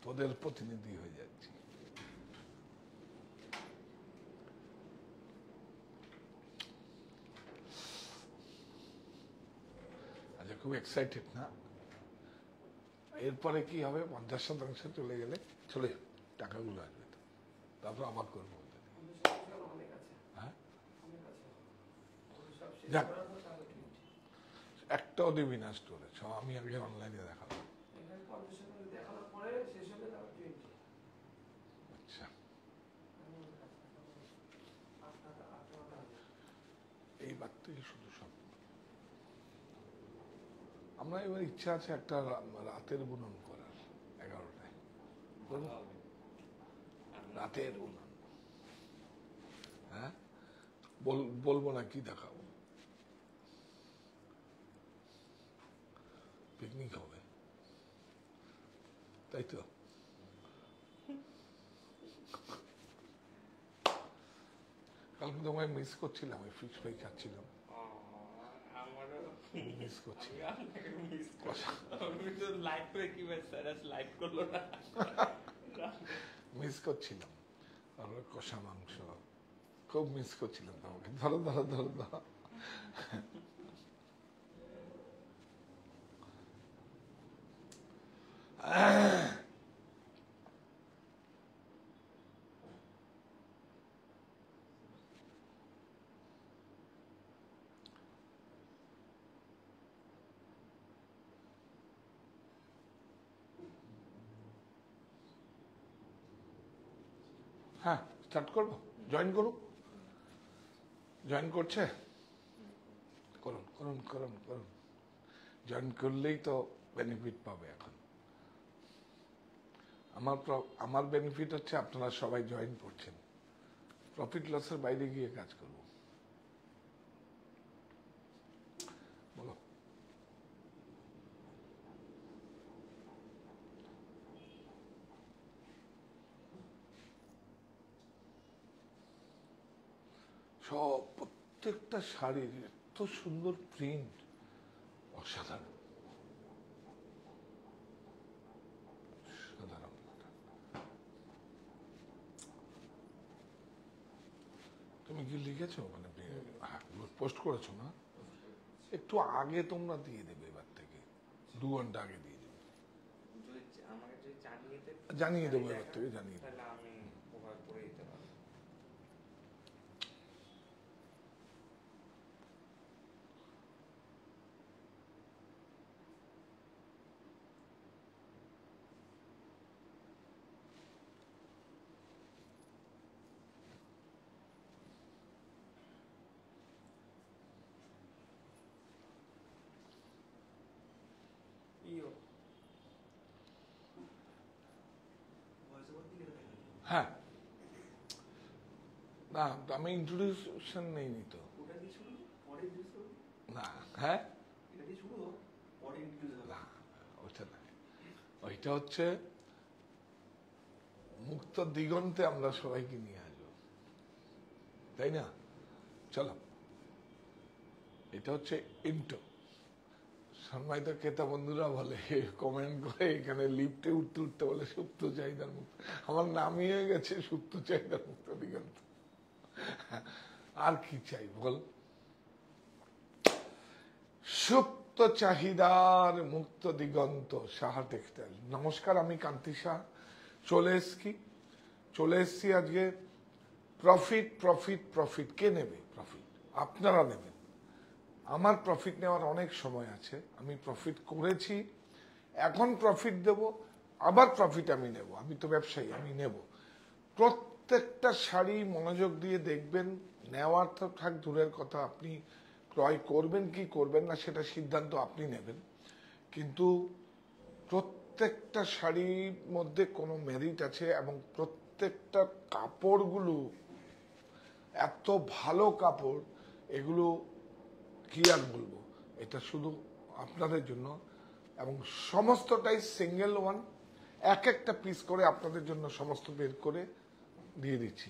ওদের প্রতিনিধি হয়ে যাচ্ছি। আচ্ছা, খুব এক্সাইটেড না? এরপরে কি হবে? 50% চলে গেলে চলে যাবে, টাকাগুলো আসবে, তো তারপর আবার করবো। হ্যাঁ, যাক, একটাও দিবি না স্টোরে, আমি আগে অনলাইনে দেখাবো। আচ্ছা, এইবার থেকে শুধু সব। আমরা এবার ইচ্ছা আছে একটা রাতের বুনন করার, 11টায় রাতের বুনন। হ্যাঁ, বলবো না কি দেখাবো? পিকনিক হবে, তাই তো? কালকে তোমায় মিস করছিলাম, ওই ফিশ ফ্রাই খাচ্ছিলাম, মিস করছিলাম। মিস করছিলাম, তারপরে কষা মাংস খুব মিস করছিলাম তোমাকে। ধরো ধরো ধরো ধরো। হ্যাঁ, স্টার্ট করবো? জয়েন করুন, জয়েন করছে? করুন করুন করুন করুন, জয়েন করলেই তো বেনিফিট পাবে। এখন আমার বেনিফিট হচ্ছে আপনারা সবাই জয়েন করছেন, প্রফিট লসের বাইরে গিয়ে কাজ করব। বলো। সব প্রত্যেকটা শাড়ির এত সুন্দর প্রিন্ট, অসাধারণ সাধারণ। তুমি কি লিখেছো? মানে পোস্ট করেছো না? একটু আগে তোমরা দিয়ে দেবে, এবার থেকে 2 ঘন্টা আগে দিয়ে দেবে। জানিয়ে দেবো, এবার থেকে জানিয়ে দেবো। হ্যাঁ, না আমি ইন্ট্রোডিউশন নেইনি তো। না, হ্যাঁ, না, ওইটা না, ওইটা হচ্ছে মুক্ত দিগন্তে আমরা সবাইকে নিয়ে আসবো, তাই না? চলো, এটা হচ্ছে ইন্টো। সম্মানিত ক্রেতা বন্ধুরা বলে, কমেন্ট করে এখানে লিফটে উঠতে উঠতে বলে সুপ্ত চাহিদার মুক্ত। আমার নামই হয়ে গেছে সুপ্ত চাহিদার মুক্ত দিগন্ত। আর কি চাই বল? সুপ্ত চাহিদার মুক্ত দিগন্ত, সাহা টেক্সটাইল। নমস্কার, আমি কান্তি সাহা। চলে এসছি আজকে। প্রফিট প্রফিট প্রফিট, কে নেবে প্রফিট? আপনারা নেবেন। আমার প্রফিট নেওয়ার অনেক সময় আছে, আমি প্রফিট করেছি, এখন প্রফিট দেব, আবার প্রফিট আমি নেব। আমি তো ব্যবসায়ী, আমি নেব। প্রত্যেকটা শাড়ি মনোযোগ দিয়ে দেখবেন। নেওয়ার তো থাক দূরের কথা, আপনি ক্রয় করবেন কি করবেন না সেটা সিদ্ধান্ত আপনি নেবেন, কিন্তু প্রত্যেকটা শাড়ির মধ্যে কোনো মেরিট আছে এবং প্রত্যেকটা কাপড়গুলো এত ভালো কাপড়, এগুলো কি আর বলবো, এটা শুধু আপনাদের জন্য, এবং সমস্তটাই সিঙ্গেল ওয়ান, এক একটা পিস করে আপনাদের জন্য সমস্ত বের করে দিয়ে দিচ্ছি।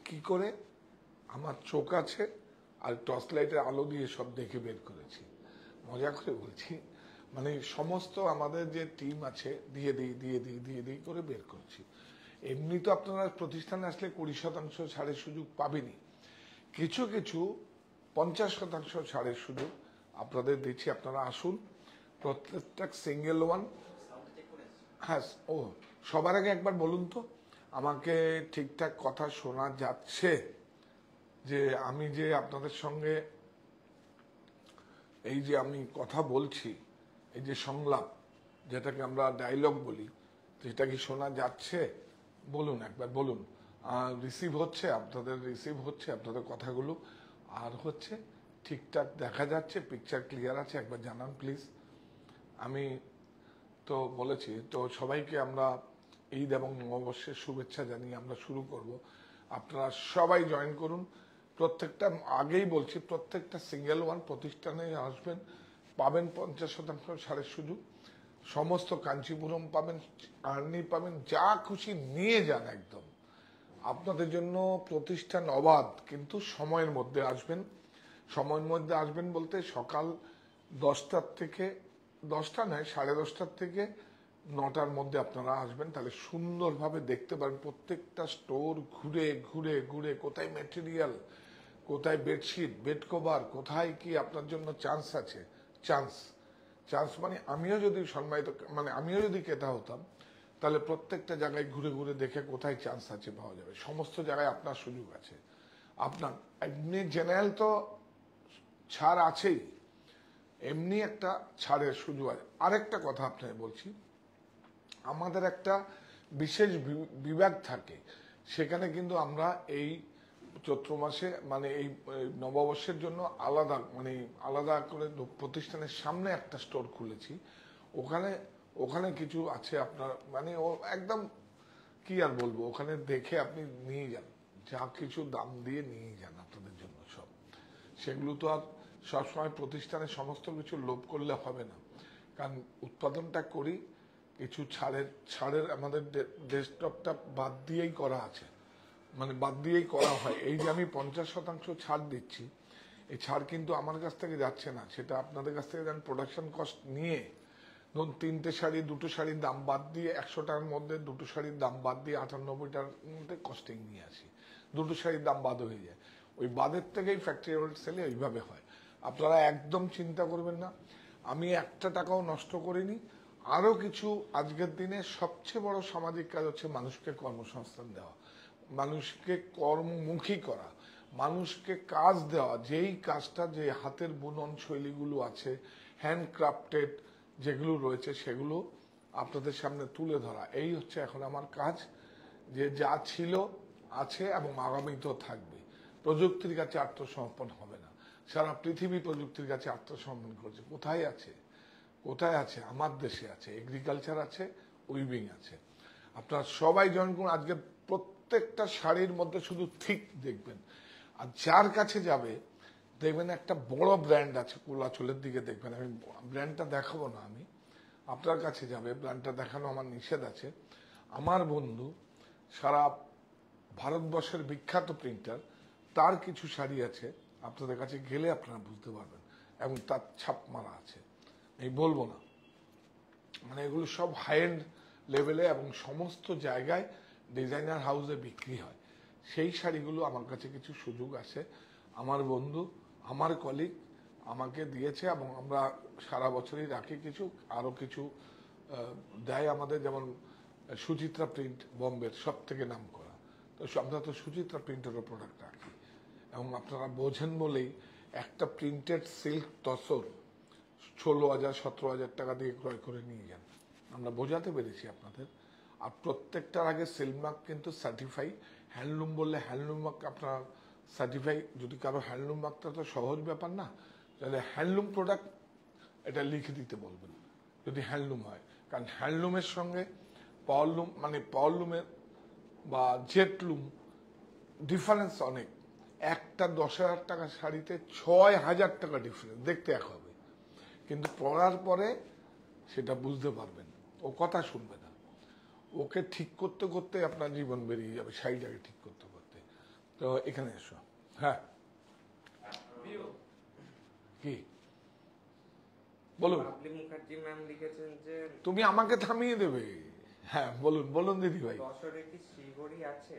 কি করে? আমার চোখ আছে আর টর্চ লাইটের আলো দিয়ে সব দেখে বের করেছি, মজা করে বলছি। মানে সমস্ত আমাদের যে টিম আছে দিয়ে দিই করে বের করছি। এমনি তো আপনারা প্রতিষ্ঠানে আসলে 20% ছাড়ের সুযোগ পাবেনই, কিছু কিছু 50% ছাড়ের সুযোগ আপনাদের দিচ্ছি। আপনারা আসুন, প্রত্যেকটা সিঙ্গেল ওয়ান। হ্যাঁ, ও সবার আগে একবার বলুন তো আমাকে ঠিকঠাক কথা শোনা যাচ্ছে? যে আমি যে আপনাদের সঙ্গে এই যে আমি কথা বলছি, এই যে সংলাপ যেটাকে আমরা ডায়লগ বলি, সেটা কি শোনা যাচ্ছে? বলুন একবার, বলুন। রিসিভ হচ্ছে আপনাদের, রিসিভ হচ্ছে আপনাদের কথাগুলো, আর হচ্ছে ঠিকঠাক দেখা যাচ্ছে, পিকচার ক্লিয়ার আছে? একবার জানান প্লিজ। আমি তো বলেছি তো সবাইকে আমরা ঈদ এবং নববর্ষের শুভেচ্ছা জানিয়ে আমরা শুরু করব। আপনারা সবাই জয়েন করুন। প্রত্যেকটা, আগেই বলছি, প্রত্যেকটা সিঙ্গেল ওয়ান প্রতিষ্ঠানে আসবেন, পাবেন 50% ছাড়ের সুযোগ। সমস্ত কাঞ্চিপুরম পাবেন, আর্নি পাবেন, যা খুশি নিয়ে যান একদম। আপনাদের জন্য প্রতিষ্ঠান অবাধ, কিন্তু সময়ের মধ্যে আসবেন। সময়ের মধ্যে আসবেন বলতে সকাল 10টার থেকে, 10টা নয় 10:30টার থেকে 9টার মধ্যে আপনারা আসবেন, তাহলে সুন্দরভাবে দেখতে পারেন প্রত্যেকটা স্টোর ঘুরে ঘুরে ঘুরে, কোথায় ম্যাটেরিয়াল, কোথায় বেডশিট, বেড কভার, কোথায় কি আপনার জন্য চান্স আছে। চান্স চান্স মানে আমিও যদি সম্মানিত, মানে আমিও যদি ক্রেতা হতাম, তাহলে প্রত্যেকটা জায়গায় ঘুরে ঘুরে দেখে কোথায় চান্স আছে পাওয়া যাবে। সমস্ত জায়গায় আপনার সুযোগ আছে। আপনার এমনি জেনারেল তো ছাড় আছেই, এমনি একটা ছাড়ের সুযোগ আছে। আরেকটা কথা আপনাকে বলছি, আমাদের একটা বিশেষ বিভাগ থাকে, সেখানে কিন্তু আমরা এই চৈত্র মাসে, মানে এই নববর্ষের জন্য আলাদা, মানে আলাদা করে প্রতিষ্ঠানের সামনে একটা স্টোর খুলেছি। ওখানে ওখানে কিছু আছে আপনার, মানে ও একদম কি আর বলবো, ওখানে দেখে আপনি নিয়ে যান, যা কিছু দাম দিয়ে নিয়ে যান আপনাদের জন্য সব। সেগুলো তো আর সবসময় প্রতিষ্ঠানের সমস্ত কিছু লোভ করলে হবে না, কারণ উৎপাদনটা করি কিছু ছাড়ের আমাদের ডেস্কটপটা বাদ দিয়েই করা আছে, মানে বাদ দিয়েই করা হয়। এই যে আমি 50% ছাড় দিচ্ছি, এই ছাড় কিন্তু আমার কাছ থেকে যাচ্ছে না, সেটা আপনাদের কাছ থেকে যান প্রোডাকশন কস্ট নিয়ে। ধরুন 3টে শাড়ি, 2টো শাড়ির দাম বাদ দিয়ে, 100 টাকার মধ্যে 2টো শাড়ির দাম বাদ দিয়ে 98 টাকার মধ্যে কস্টিং নিয়ে আসি, 2টো শাড়ির দাম বাদ হয়ে যায়। ওই বাদের থেকেই ফ্যাক্টরি আউটলেট সেলে ওইভাবে হয়। আপনারা একদম চিন্তা করবেন না, আমি একটা টাকাও নষ্ট করিনি। আরো কিছু, আজকের দিনে সবচেয়ে বড় সামাজিক কাজ হচ্ছে মানুষকে কর্মসংস্থান দেওয়া, মানুষকে কর্মমুখী করা, মানুষকে কাজ দেওয়া। যেই কাজটা, যে হাতের বুনন শৈলীগুলো আছে, হ্যান্ডক্রাফটেড যেগুলো রয়েছে, সেগুলো আপনাদের সামনে তুলে ধরা। এই হচ্ছে এখন আমার কাজ, যে যা ছিল আছে এবং আগামীতেও থাকবে। প্রযুক্তির কাছে আত্মসমর্পণ হবে না। সারা পৃথিবী প্রযুক্তির কাছে আত্মসমর্পণ করছে। কোথায় আছে? কোথায় আছে? আমার দেশে আছে। এগ্রিকালচার আছে, উইভিং আছে। আপনারা সবাই জয়েন করুন। আজকে প্রত্যেকটা শাড়ির মধ্যে শুধু থিক দেখবেন, আর যার কাছে যাবে দেখবেন একটা বড় ব্র্যান্ড আছে, কোলাচলের দিকে দেখবেন। আমি ব্র্যান্ডটা দেখাবো না, আমি আপনার কাছে যাবে, ব্র্যান্ডটা দেখানো আমার নিষেধ আছে। আমার বন্ধু সারা ভারতবর্ষের বিখ্যাত প্রিন্টার, তার কিছু শাড়ি আছে, আপনাদের কাছে গেলে আপনারা বুঝতে পারবেন, এবং তার ছাপ মারা আছে। আমি বলবো না, মানে এগুলো সব হাই এন্ড লেভেলে এবং সমস্ত জায়গায় ডিজাইনার হাউসে বিক্রি হয়। সেই শাড়িগুলো আমার কাছে কিছু সুযোগ আছে, আমার বন্ধু, আমার কলিগ আমাকে দিয়েছে, এবং আমরা সারা বছরই রাখি কিছু, আরো কিছু দেয় আমাদের। যেমন সুচিত্রা প্রিন্ট, বোম্বের সব থেকে নাম করা, তো আমরা তো সুচিত্রা প্রিন্টেরও প্রোডাক্ট রাখি। এবং আপনারা বোঝেন বলেই একটা প্রিন্টেড সিল্ক তসর 16,000 17,000 টাকা দিয়ে ক্রয় করে নিয়ে যান। আমরা বোঝাতে পেরেছি আপনাদের। আর প্রত্যেকটার আগে সিলমার্ক কিন্তু সার্টিফাই, হ্যান্ডলুম বললে হ্যান্ডলুম মার্ক আপনার সার্টিফাই। যদি কারো হ্যান্ডলুম মার্কটা তো সহজ ব্যাপার না, তাহলে হ্যান্ডলুম প্রোডাক্ট এটা লিখে দিতে বলবেন যদি হ্যান্ডলুম হয়। কারণ হ্যান্ডলুমের সঙ্গে পাওয়ারলুম, মানে পাওয়ারলুমের বা জেটলুম ডিফারেন্স অনেক। একটা 10,000 টাকা শাড়িতে 6,000 টাকা ডিফারেন্স, দেখতে এক হবে, কিন্তু পরার পরে সেটা বুঝতে পারবেন। ও কথা শুনবে না, ওকে ঠিক করতে করতে আপনার জীবন বেরিয়ে যাবে, শাড়িটাকে ঠিক করতে করতে। তো এখানে এসো। হ্যাঁ, কি বলুন। বাবলি মুখার্জি ম্যাম লিখেছেন যে তুমি আমাকে থামিয়ে দেবে। হ্যাঁ বলুন বলুন দিদি ভাই। দশরে কি শ্রীহরি আছে?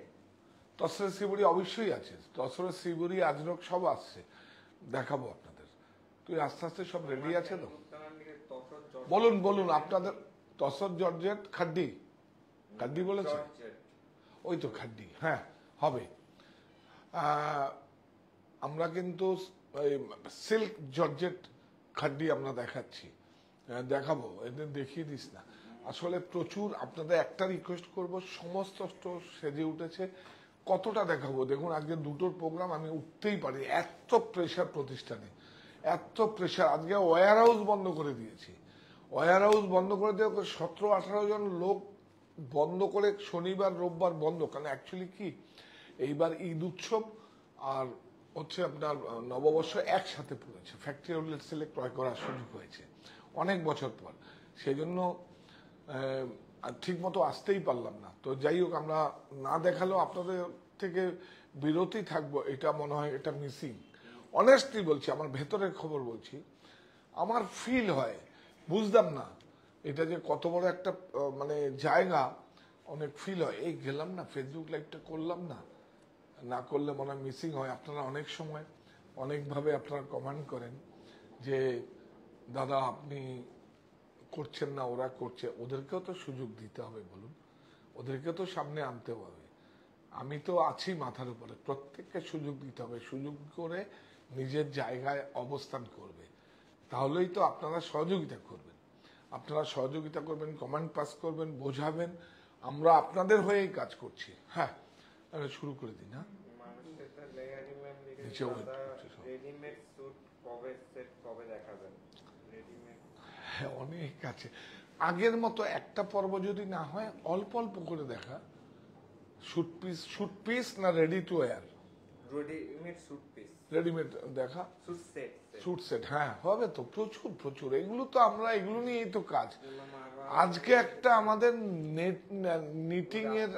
তসরের শ্রীবুড়ি অবশ্যই আছে, তসরের শ্রীবুড়ি আজরক সব আসছে, দেখাবো আপনাদের। তুই আস্তে আস্তে সব রেডি আছে তো? বলুন বলুন আপনাদের। তসর জর্জেট খাড্ডি, খাড্ডি বলেছে, ওই তো খাড্ডি, হ্যাঁ হবে। আমরা কিন্তু সিল্ক জর্জেট খাড্ডি আমরা দেখাচ্ছি, দেখাবো, এদের দেখিয়ে দিস না। আসলে প্রচুর আপনাদের একটা রিকোয়েস্ট করব, সমস্ত স্টোর সেজে উঠেছে, কতটা দেখাবো দেখুন। আজকে দুটোর প্রোগ্রাম আমি উঠতেই পারি, এত প্রেশার প্রতিষ্ঠানে, এত প্রেশার। আজকে ওয়্যার হাউস বন্ধ করে দিয়েছি, ওয়্যার হাউস বন্ধ করে দিয়ে 17-18 জন লোক বন্ধ করে শনিবার রোববার বন্ধ। কারণ অ্যাকচুয়ালি কি এইবার ঈদ উৎসব আর হচ্ছে আপনার নববর্ষ একসাথে পড়েছে, ফ্যাক্টরি আউটলেট সেলে ক্রয় করার সুযোগ হয়েছে অনেক বছর পর, সেই জন্য ঠিক মতো আসতেই পারলাম না। তো যাই হোক, আমরা না দেখালেও আপনাদের থেকে বিরতি থাকবো, এটা মনে হয় এটা মিসিং। অনেস্টলি বলছি, আমার ভেতরের খবর বলছি, আমার ফিল হয়, বুঝতাম না এটা যে কত বড় একটা মানে জায়গা, অনেক ফিল হয়। এই গেলাম না, ফেসবুক লাইভটা করলাম না, না করলে মনে হয় মিসিং হয়। আপনারা অনেক সময় অনেকভাবে আপনারা কমেন্ট করেন যে দাদা আপনি করছেন না, ওরা করছে, ওদেরকেও তো সুযোগ দিতে হবে বলুন, ওদেরকেও তো সামনে আনতে হবে। আমি তো আছি মাথার উপরে, প্রত্যেককে সুযোগ দিতে হবে, সুযোগ করে নিজের জায়গায় অবস্থান করবে, তাহলেই তো আপনারা সহযোগিতা করবেন। আপনারা সহযোগিতা করবেন, কমেন্ট পাস করবেন, বোঝাবেন, আমরা আপনাদের হয়েই কাজ করছি। হ্যাঁ শুরু করে দিন। হ্যাঁ হ্যাঁ অনেক আছে। আগের মতো একটা পর্ব যদি না হয়, অল্প অল্প করে দেখা। শুট পিস না রেডি টু ওয়্যার? রেডিমেড দেখা, শুট সেট, হ্যাঁ হবে তো, প্রচুর প্রচুর। এগুলো তো আমরা এগুলো নিয়েই তো কাজ। আজকে একটা আমাদের নিটিং এর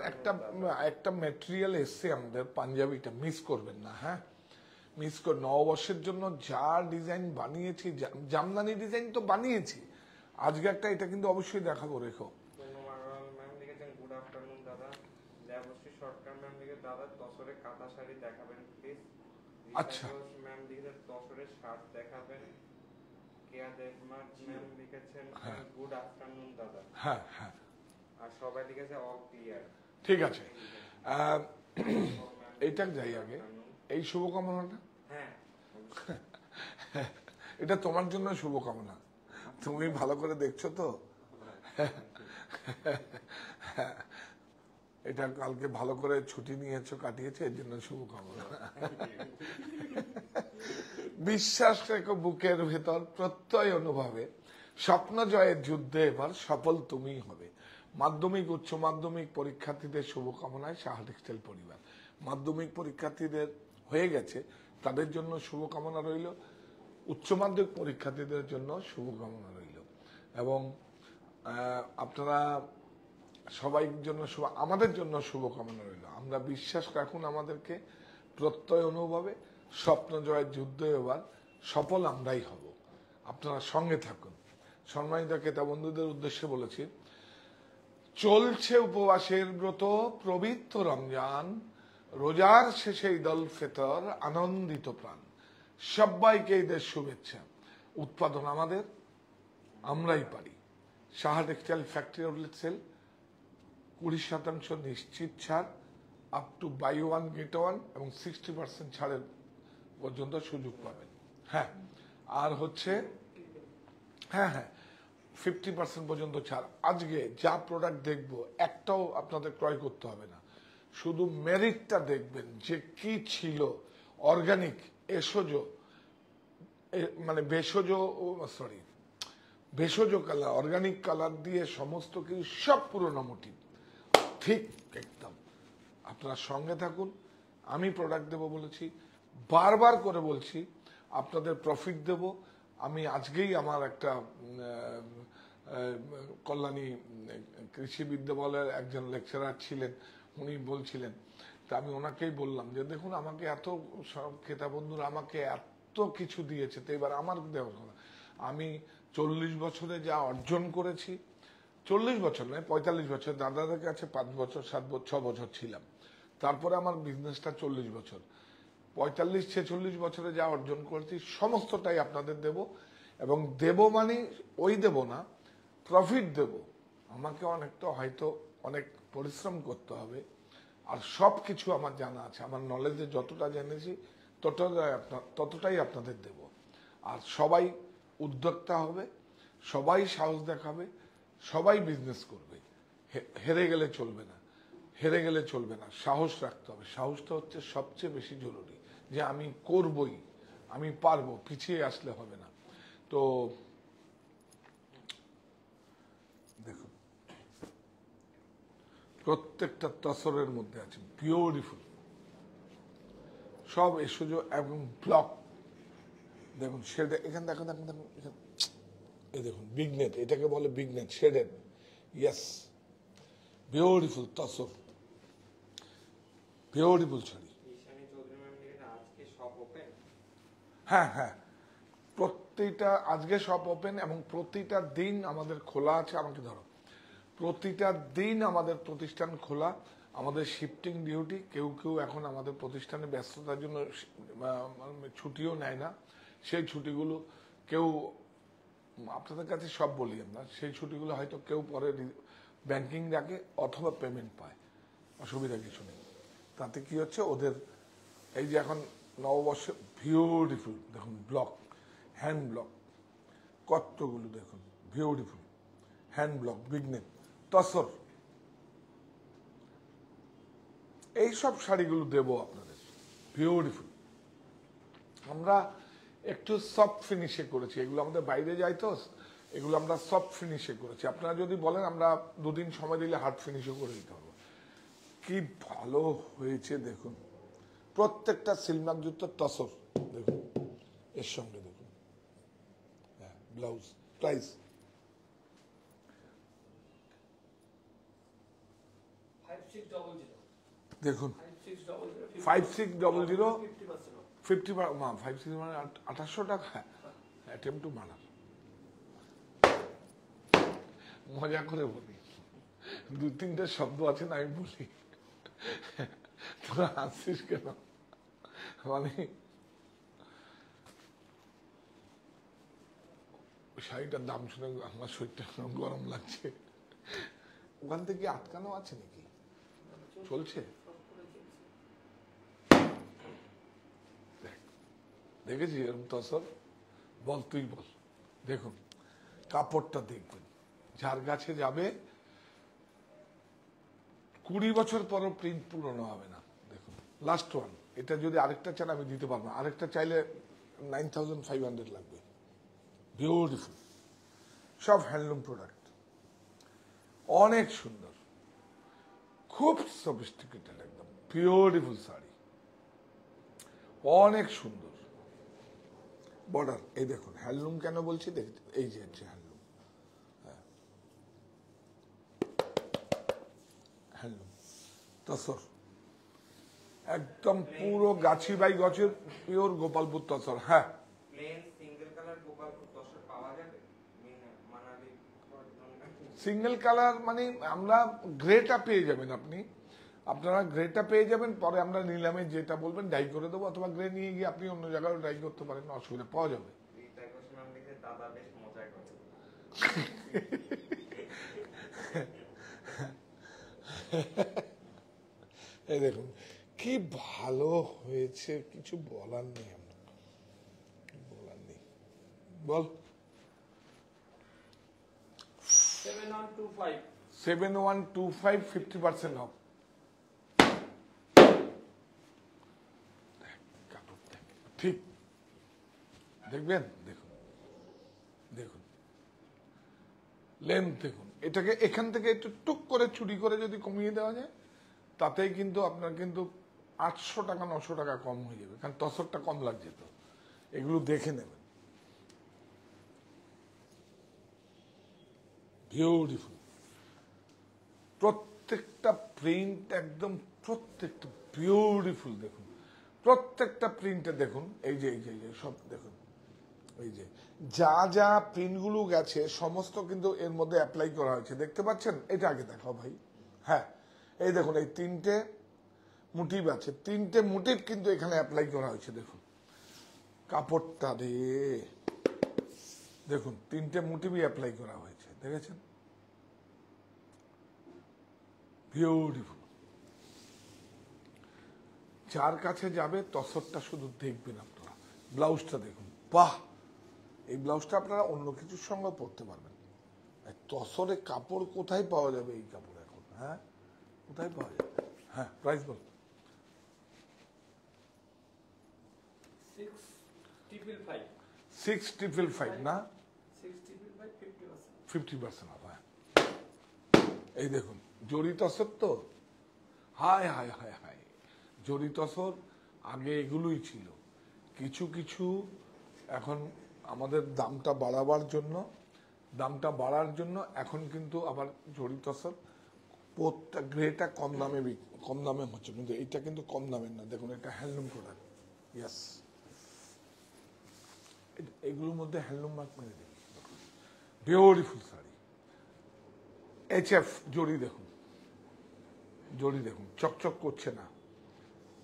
একটা ম্যাটেরিয়াল এসছে আমাদের, পাঞ্জাবিটা মিস করবেন না। হ্যাঁ মিস করে, নববর্ষের জন্য যা ডিজাইন বানিয়েছি, জামদানি ডিজাইন তো বানিয়েছি, আজকে একটা এটা কিন্তু অবশ্যই দেখাবো, রেখো। আচ্ছা হ্যাঁ হ্যাঁ ঠিক আছে। এইটা যাই আগে, এই শুভকামনাটা এটা তোমার জন্য শুভকামনা, তুমি ভালো করে দেখছো তো। এটা কালকে ভালো করে ছুটি নিয়েছো, কাটিয়েছো, এর জন্য শুভকামনা। বিশ্বাস রেখো বুকের ভেতর, প্রত্যয় অনুভবে, স্বপ্ন জয়ের যুদ্ধে এবার সফল তুমিই হবে। মাধ্যমিক উচ্চ মাধ্যমিক পরীক্ষার্থীদের শুভকামনায় সাহা টেক্সটাইল পরিবার। মাধ্যমিক পরীক্ষার্থীদের হয়ে গেছে, তাদের জন্য শুভকামনা রইল, উচ্চ মাধ্যমিক পরীক্ষার্থীদের জন্য শুভকামনা রইল, এবং আপনারা সবাই জন্য আমাদের জন্য শুভকামনা রইল। আমরা বিশ্বাস রাখুন আমাদেরকে, প্রত্যয় অনুভবে, স্বপ্ন জয়ের যুদ্ধ এবার সফল আমরাই হব। আপনারা সঙ্গে থাকুন। সম্মানিত ক্রেতা বন্ধুদের উদ্দেশ্যে বলেছি, চলছে উপবাসের ব্রত, পবিত্র রমজান, রোজার শেষে ঈদ উল ফিতর, আনন্দিত প্রাণ, সবাইকে ঈদের শুভেচ্ছা। উৎপাদন আমাদের, আমরাই পারি। Saha textile factory outlet sale, 20% নিশ্চিত ছাড়, up to buy one get one, এবং 60% ছাড়ের পর্যন্ত সুযোগ পাবেন। হ্যাঁ আর হচ্ছে হ্যাঁ হ্যাঁ 50% পর্যন্ত ছাড়। আজকে যা প্রোডাক্ট দেখবো একটাও আপনাদের ক্রয় করতে হবে না, শুধু মেরিটটা দেখবেন যে কি ছিল। অর্গানিক, এসোজ, মানে ভেষজ কালার, অর্গানিক কালার দিয়ে সমস্ত কিছু, সব পুরোনো মোটিভ, ঠিক একদম। আপনারা সঙ্গে থাকুন, আমি প্রোডাক্ট দেবো বলেছি, বারবার করে বলছি, আপনাদের প্রফিট দেব। আমি আজকেই আমার একটা কল্যাণী কৃষি বিদ্যালয়ের একজন লেকচারার ছিলেন, উনি বলছিলেন, তা আমি ওনাকেই বললাম যে দেখুন আমাকে এত ক্রেতা বন্ধুরা আমাকে এত কিছু দিয়েছে, তো এবার আমার দেওয়ার কথা। আমি 40 বছরে যা অর্জন করেছি, 40 বছর নয় 45 বছর, দাদাদের কাছে 5 বছর 7 বছর 6 বছর ছিলাম, তারপরে আমার বিজনেসটা 40 বছর, 45-46 বছরে যা অর্জন করেছি সমস্তটাই আপনাদের দেব। এবং দেব মানে ওই দেব না, প্রফিট দেব। আমাকে অনেকটা হয়তো অনেক পরিশ্রম করতে হবে, আর সব কিছু আমার জানা আছে, আমার নলেজে যতটা জেনেছি ততটাই আপনাদের দেব। আর সবাই উদ্যোক্তা হবে, সবাই সাহস দেখাবে, সবাই বিজনেস করবে। হেরে গেলে চলবে না, হেরে গেলে চলবে না, সাহস রাখতে হবে। সাহসটা হচ্ছে সবচেয়ে বেশি জরুরি, যে আমি করবই, আমি পারবো, পিছিয়ে আসলে হবে না। তো দেখুন, প্রত্যেকটা তসরের মধ্যে আছে বিউটিফুল সব এসোজ এবং ব্লক। দেখুন সেটা এখানে দেখুন, এই দেখুন বিগনেট, এটাকে বলে vignette shaded. Yes, beautiful tussar, beautiful sari. Ishani Chowdhury ma'am লিখেছেন আজকে শপ ওপেন। হ্যাঁ হ্যাঁ, প্রতিটা আজকে সব ওপেন এবং প্রতিটা দিন আমাদের খোলা আছে। আমাকে ধরো, প্রতিটা দিন আমাদের প্রতিষ্ঠান খোলা। আমাদের শিফটিং ডিউটি, কেউ কেউ এখন আমাদের প্রতিষ্ঠানে ব্যস্ততার জন্য ছুটিও নেয় না। সেই ছুটিগুলো কেউ, আপনাদের কাছে সব বলি আমরা, সেই ছুটিগুলো হয়তো কেউ পরে ব্যাংকিং ডাকে অথবা পেমেন্ট পায়, অসুবিধা কিছু নেই। তাতে কি হচ্ছে, ওদের এই যে এখন নববর্ষে বিউটিফুল দেখুন ব্লক, হ্যান্ড ব্লক কতগুলো দেখুন, বিউটিফুল হ্যান্ড ব্লক, বিগনেট, তসর, এইসব শাড়িগুলো দেবো আপনাদের, বিউটিফুল। আমরা একটু সফট ফিনিশে করেছি, এগুলো আমাদের বাইরে যায় তো, এগুলো আমরা সফট ফিনিশে করেছি। আপনারা যদি বলেন আমরা 2 দিন সময় দিলে হার্ড ফিনিশও করে দিতে পারবো। কি ভালো হয়েছে দেখুন, প্রত্যেকটা সিলমার্কযুক্ত তসর দেখুন, এর সঙ্গে দেখুন ব্লাউজ। প্রাইস 5600 দেখুন 5600 5600 50% 56 মানে 2800 টাকা, অ্যাটেম্প টু মার্ডার। মজা করে বলি, 2-3টে শব্দ আছে না, আমি বলি, তোরা হাসছিস কেন? মানে শাড়িটার দাম শুনে আমার শরীরটা গরম লাগছে। ওখান থেকে আটকানো আছে নাকি, চলছে? দেখেছি এরকম তসর? বল, তুই বল। দেখুন কাপড়টা দেখবেন, যার কাছে যাবে 20 বছর পরও প্রিন্ট পুরনো হবে না। দেখুন লাস্ট ওয়ান, এটা যদি আরেকটা চান আমি দিতে পারবো, আরেকটা চাইলে 9500 লাগবে। বিউটিফুল, সব হ্যান্ডলুম প্রোডাক্ট, অনেক সুন্দর, খুব সফিস্টিকেটেড, একদম বিউটিফুল শাড়ি, অনেক সুন্দর বর্ডার। এই দেখুন হ্যান্ডলুম কেন বলছি, এই যে হচ্ছে হ্যান্ডলুম, হ্যান্ডলুম তসর, একদম পুরো গাছি বাই গছের পিওর গোপালপুর তসর। হ্যাঁ, plain single colour Gopalpur tussar পাওয়া যাবে মানালি? সিঙ্গেল কালার মানে আমরা গ্রেটা পেয়ে যাবেন, আপনারা গ্রেটা পেয়ে যাবেন, পরে আমরা নিলামে যেটা বলবেন ডাই করে দেবো, অথবা গ্রে নিয়ে গিয়ে আপনি অন্য জায়গায় ডাই করতে পারেন, অসুবিধা, পাওয়া যাবে। ম্যাম লিখে দাদা বেশ মজা করে। এই দেখুন কি ভালো হয়েছে, কিছু বলার নেই, আমরা বলার নেই। বল 7125 7125 50% অফ। ঠিক দেখবেন, দেখুন দেখুন লেন্থ দেখুন, এটাকে এখান থেকে একটু টুক করে চুরি করে যদি কমিয়ে দেওয়া যায়, তাতেই কিন্তু আপনার কিন্তু 800 টাকা 900 টাকা কম হয়ে যাবে, কারণ তসরটা কম লাগছে তো। এগুলো দেখে নেবেন, বিউটিফুল, প্রত্যেকটা প্রিন্ট একদম, প্রত্যেকটা বিউটিফুল। দেখুন প্রত্যেকটা প্রিন্টে দেখুন, এই যে সব দেখুন, এই যে যা যা প্রিন্টগুলো গেছে সমস্ত কিন্তু এর মধ্যে অ্যাপ্লাই করা হয়েছে, দেখতে পাচ্ছেন? এটা আগে দেখাও ভাই। হ্যাঁ, এই দেখুন এই 3টে মোটিভ আছে, 3টে মোটিভ কিন্তু এখানে অ্যাপ্লাই করা হয়েছে। দেখুন কাপড়টা রে, দেখুন 3টে মোটিভই অ্যাপ্লাই করা হয়েছে, দেখেছেন? বিউটিফুল। যার কাছে যাবে তসরটা শুধু দেখবেন আপনারা। ব্লাউজটা দেখুন, বাহ! এই ব্লাউজটা আপনারা অন্য কিছুর সঙ্গে পরতে পারবেন। তসরে কাপড় কোথায় পাওয়া যাবে এই কাপড় এখন? হ্যাঁ, কোথায় পাওয়া যাবে? হ্যাঁ, প্রাইস বল। 6,555 না, 50% অফ। হ্যাঁ, এই দেখুন জরি তসর তো, হায় হায় হায় হায়, জরি তসর আগে এগুলোই ছিল, কিছু কিছু এখন আমাদের দামটা বাড়ার জন্য এখন কিন্তু আবার জরি তসর প্রত্যেকটা গ্রেটা কম দামে হচ্ছে, কিন্তু এটা কিন্তু কম দামের না। দেখুন এটা হ্যান্ডলুম প্রোডাক্ট, ইয়েস, এগুলোর মধ্যে হ্যান্ডলুম মার্ক মেরে দিন। বিউটিফুল শাড়ি, HF জরি দেখুন, জরি দেখুন চকচক করছে না,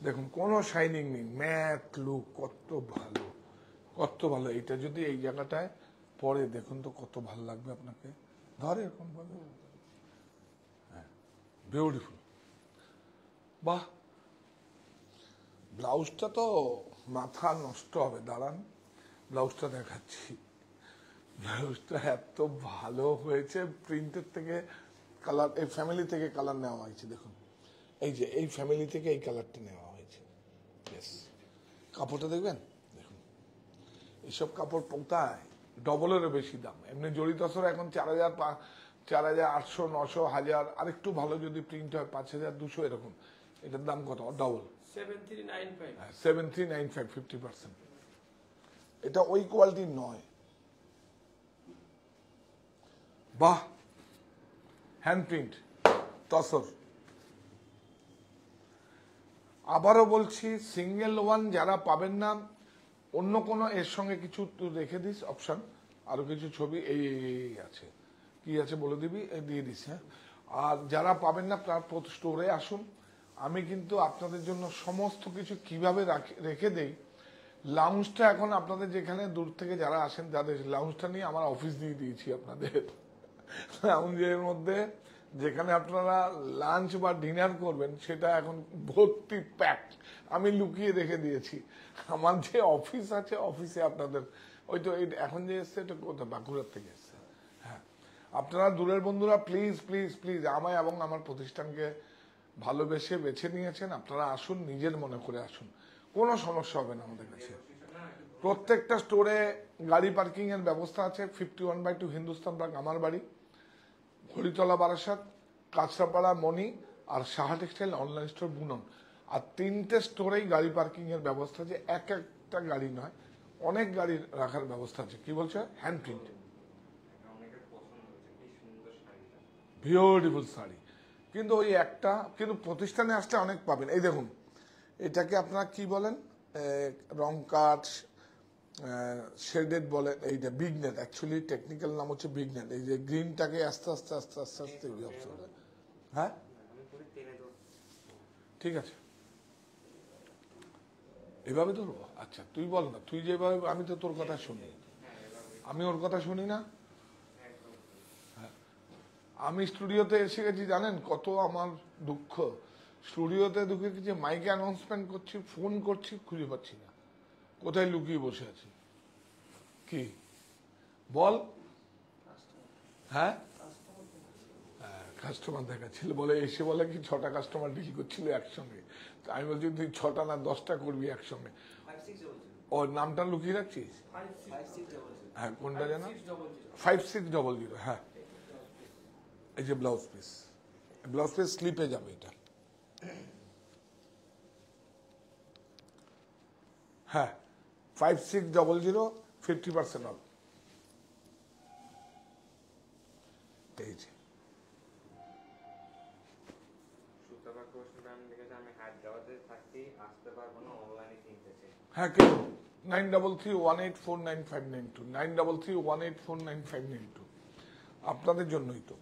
দেখুন কোনো শাইনিং নেই, ম্যাট লুক, কত ভালো, কত ভালো। এটা যদি এই জায়গাটায় পরে দেখুন তো কত ভালো লাগবে আপনাকে, ধরে এরকম ভাবে। হ্যাঁ, বিউটিফুল, বাহ! ব্লাউজটা তো মাথা নষ্ট হবে, দাঁড়ান ব্লাউজটা দেখাচ্ছি। ব্লাউজটা এত ভালো হয়েছে, প্রিন্টের থেকে কালার, এই ফ্যামিলি থেকে কালার নেওয়া হয়েছে। দেখুন এই যে এই ফ্যামিলি থেকে এই কালারটা নেওয়া হয়েছে, ইয়েস। কাপড়টা দেখবেন, দেখুন এইসব কাপড় পোতায় ডবলেরও বেশি দাম। এমনি জড়ি তসর এখন 4,000, 4,800, 900, 1000, আরেকটু ভালো যদি প্রিন্ট হয় 5,200 এরকম। এটার দাম কত? ডবল, 7,395, 50%। এটা ওই কোয়ালিটির নয়, বাহ! Hand print tussar. আবারও বলছি, সিঙ্গেল ওয়ান যারা পাবেন না, অন্য কোনো এর সঙ্গে কিছু রেখে দিস অপশন, আরো কিছু ছবি এই আছে, কি আছে বলে দিবি, দিয়ে দিস। হ্যাঁ, আর যারা পাবেন না তার স্টোরে আসুন, আমি কিন্তু আপনাদের জন্য সমস্ত কিছু কিভাবে রেখে দেই। লাউঞ্জটা এখন আপনাদের যেখানে দূর থেকে যারা আসেন তাদের লাউঞ্জটা নিয়ে আমার অফিস দিয়ে দিয়েছি আপনাদের। লাউঞ্জের মধ্যে যেখানে আপনারা লাঞ্চ বা ডিনার করবেন সেটা এখন ভর্তি প্যাক, আমি লুকিয়ে রেখে দিয়েছি। আমার যে অফিস আছে অফিসে আপনাদের, ওই তো এখন যে এসছে এটা কোথায়, বাঁকুড়ার থেকে এসছে। হ্যাঁ, আপনারা দূরের বন্ধুরা প্লিজ প্লিজ প্লিজ আমায় এবং আমার প্রতিষ্ঠানকে ভালোবেসে বেছে নিয়েছেন, আপনারা আসুন, নিজের মনে করে আসুন, কোনো সমস্যা হবে না আমাদের কাছে। প্রত্যেকটা স্টোরে গাড়ি পার্কিং এর ব্যবস্থা আছে। 51/2 হিন্দুস্তান পার্ক আমার বাড়ি, হরিতলা বারাসাত, কাঁচরাপাড়া মণি, আর সাহা টেক্সটাইল অনলাইন স্টোর বুনন। আর 3টে স্টোরেই গাড়ি পার্কিং এর ব্যবস্থা আছে, একটা গাড়ি নয়, অনেক গাড়ি রাখার ব্যবস্থা আছে। কি বলছে? Hand print, beautiful sari. কিন্তু ওই একটা, কিন্তু প্রতিষ্ঠানে আসলে অনেক পাবেন। এই দেখুন এটাকে আপনারা কি বলেন, রং কাট, শেডেড বলেন, এইটা বিগনেট, অ্যাকচুয়ালি টেকনিক্যাল নাম হচ্ছে বিগনেট। এই যে গ্রিনটাকে আস্তে আস্তে আস্তে আস্তে আস্তে, হ্যাঁ ঠিক আছে, এভাবে ধরবো। আচ্ছা তুই বল না, তুই যেভাবে, আমি তো তোর কথা শুনি, আমি ওর কথা শুনি না। হ্যাঁ, আমি স্টুডিওতে এসে গেছি, জানেন কত আমার দুঃখ। স্টুডিওতে ঢুকে যে মাইকে অ্যানাউন্সমেন্ট করছি, ফোন করছি, খুঁজে পাচ্ছি না, কোথায় লুকিয়ে বসে আছি। কি বল? হ্যাঁ, কাস্টমার দেখাচ্ছিল, বলে এসে বলে কি 6টা কাস্টমার ডিল করছিল একসঙ্গে। আমি বলছি তুই 6টা না 10টা করবি একসঙ্গে। ওর নামটা লুকিয়ে রাখছিস? হ্যাঁ, কোনটা যেন? 5600। হ্যাঁ, এই যে ব্লাউজ পিস, ব্লাউজ পিস স্লিপে যাবে এটা। হ্যাঁ, 5600, 50% অফ। এই যে আমি হায়দ্রাবাদে থাকি, আসতে পারবো না, অনলাইনে কিনতে চাই। হ্যাঁ, কেন 9331849592 9331849592 আপনাদের জন্যই তো।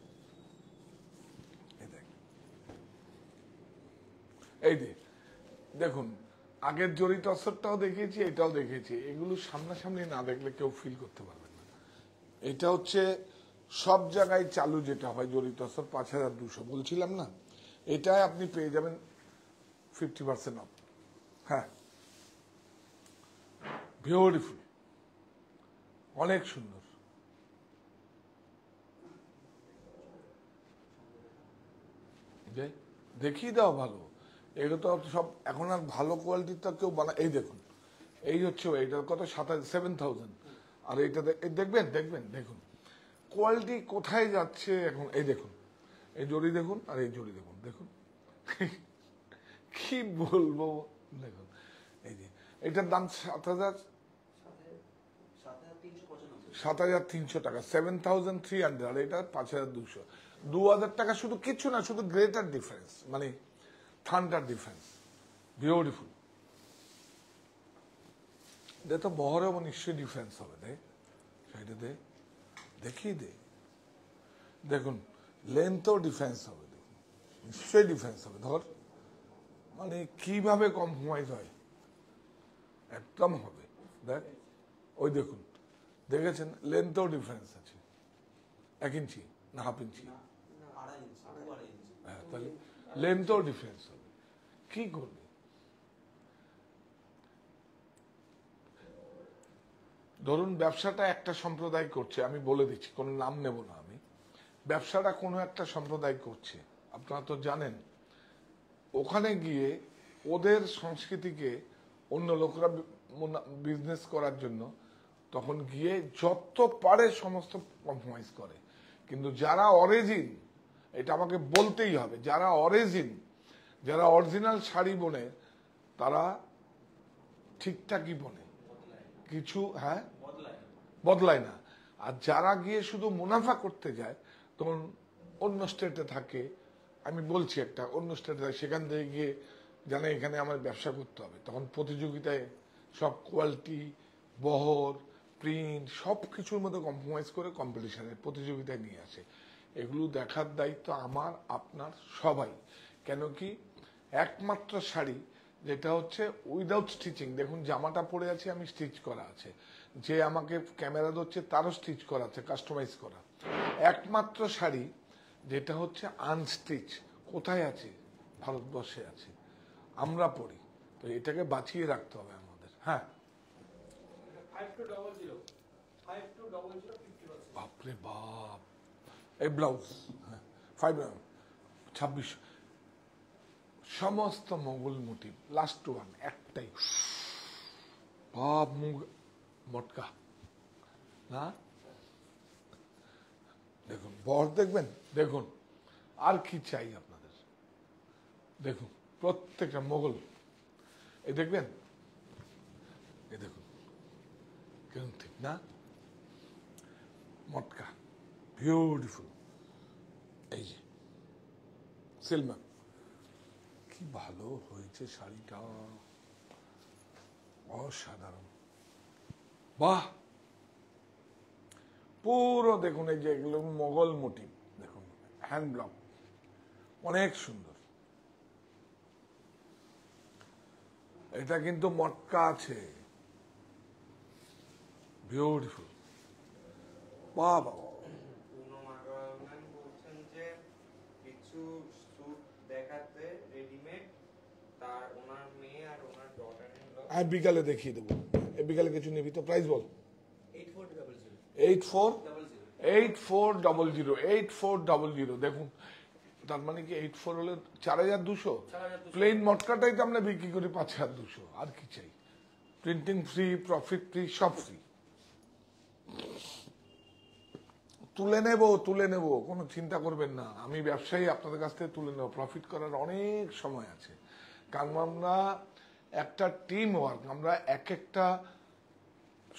এই দেখ, এই যে দেখুন, আগের জড়িত অসরটাও দেখিয়েছি, এটাও দেখিয়েছি। এগুলো সামনাসামনি না দেখলে কেউ ফিল করতে পারবে না। এটা হচ্ছে সব জায়গায় চালু যেটা হয় জড়িত অসর 5200 বলছিলাম না, এটাই আপনি পেয়ে যাবেন 50% অফ। হ্যাঁ, বিউটিফুল, অনেক সুন্দর। দেখিয়ে দাও ভালো, এগুলো তো সব এখন আর ভালো কোয়ালিটির তো কেউ বানা। এই দেখুন, এই হচ্ছে এইটার কত 7000, আর এইটাতে দেখবেন দেখবেন দেখুন কোয়ালিটি কোথায় যাচ্ছে এখন। এই দেখুন, এই জড়ি দেখুন, আর এই জড়ি দেখুন, দেখুন কি বলবো। দেখুন এই যে এটার দাম 7300 টাকা, 7300, আর এটা 5200, 2000 টাকা শুধু, কিচ্ছু না, শুধু গ্রেটার ডিফারেন্স, মানে থান্ডার ডিফারেন্স। বিউটিফুল। এটা তো বহরেও নিশ্চয়ই ডিফারেন্স হবে, দেখ সেটা দে, দেখিয়ে দে। দেখুন লেন্থও ডিফারেন্স হবে, দেখুন নিশ্চয়ই ডিফারেন্স হবে। ধর মানে কিভাবে কম্প্রোমাইজ হয়, একদম হবে। দেখ ওই দেখুন, দেখেছেন লেন্থও ডিফারেন্স আছে, 1 ইঞ্চি না হাফ ইঞ্চি, হ্যাঁ, তাহলে লেন্থও ডিফারেন্স হবে। কি করবে, ধরুন ব্যবসাটা একটা সম্প্রদায় করছে, আমি বলে দিচ্ছি, কোনো নাম নেব না আমি, ব্যবসাটা কোনো একটা সম্প্রদায় করছে, আপনারা তো জানেন। ওখানে গিয়ে ওদের সংস্কৃতিকে অন্য লোকরা বিজনেস করার জন্য তখন গিয়ে যত পারে সমস্ত কম্প্রোমাইজ করে। কিন্তু যারা অরিজিন, এটা আমাকে বলতেই হবে, যারা অরিজিন, যারা অরিজিনাল শাড়ি বোনে, তারা ঠিকঠাকই বোনে, কিছু হ্যাঁ বদলায় না। আর যারা গিয়ে শুধু মুনাফা করতে যায়, তখন অন্য স্টেটে থাকে, আমি বলছি একটা অন্য স্টেটে থাকে, সেখান থেকে গিয়ে জানে এখানে আমার ব্যবসা করতে হবে, তখন প্রতিযোগিতায় সব কোয়ালিটি, বহর, প্রিন্ট সব কিছুর মধ্যে কম্প্রোমাইজ করে কম্পিটিশনের প্রতিযোগিতায় নিয়ে আসে। এগুলো দেখার দায়িত্ব আমার, আপনার, সবাই। কেন কি একমাত্র শাড়ি যেটা হচ্ছে উইদাউট স্টিচিং, দেখুন জামাটা পরে আছে, আমি স্টিচ করা আছে, যে আমাকে ক্যামেরা ধরছে তারও স্টিচ করা আছে, কাস্টমাইজ করা। একমাত্র শাড়ি যেটা হচ্ছে আনস্টিচ কোথায় আছে, ভারতবর্ষে আছে, আমরা পরি। তো এটাকে বাঁচিয়ে রাখতে হবে আমাদের। হ্যাঁ 5200, 50%। বাপরে বাপ, এই ব্লাউজ 2600, সমস্ত মোগল মোটিভ, লাস্ট ওয়ান একটাই, বাপ মুখ মটকা না। দেখুন বর দেখবেন, দেখুন আর কি চাই আপনাদের, দেখুন প্রত্যেকটা মোগল, এই দেখবেন, এই দেখুন কেমন ঠিক না, মটকা বিউটিফুল। এই যে সিলভার, কি ভালো হয়েছে শাড়িটা, অসাধারণ, বাহ। পুরো দেখুন এই যে এগুলো মোগল মোটিভ, দেখুন হ্যান্ড ব্লক, অনেক সুন্দর। এটা কিন্তু মটকা আছে, বিউটিফুল, বাহ বাবা। বলছেন যে কিছু স্যুট দেখাতে রেডিমেড, তার ওনার মেয়ে আর ওনার ডটার ইন ল। আমি বিকালে দেখিয়ে দেবো, এই বিকালে কিছু নিবি তো, প্রাইস বল। 8400, দেখুন তার মানে কি 84 হলে 4200, প্লেন মটকাটাই তো আমরা বিক্রি করি 5200, আর কি চাই। প্রিন্টিং ফ্রি, প্রফিট ফ্রি, সব ফ্রি। তুলে নেব, কোনো চিন্তা করবেন না, আমি ব্যবসায়ী, আপনাদের কাছ থেকে তুলে নেব, প্রফিট করার অনেক সময় আছে। কারণ আমরা একটা টিম ওয়ার্ক, আমরা এক একটা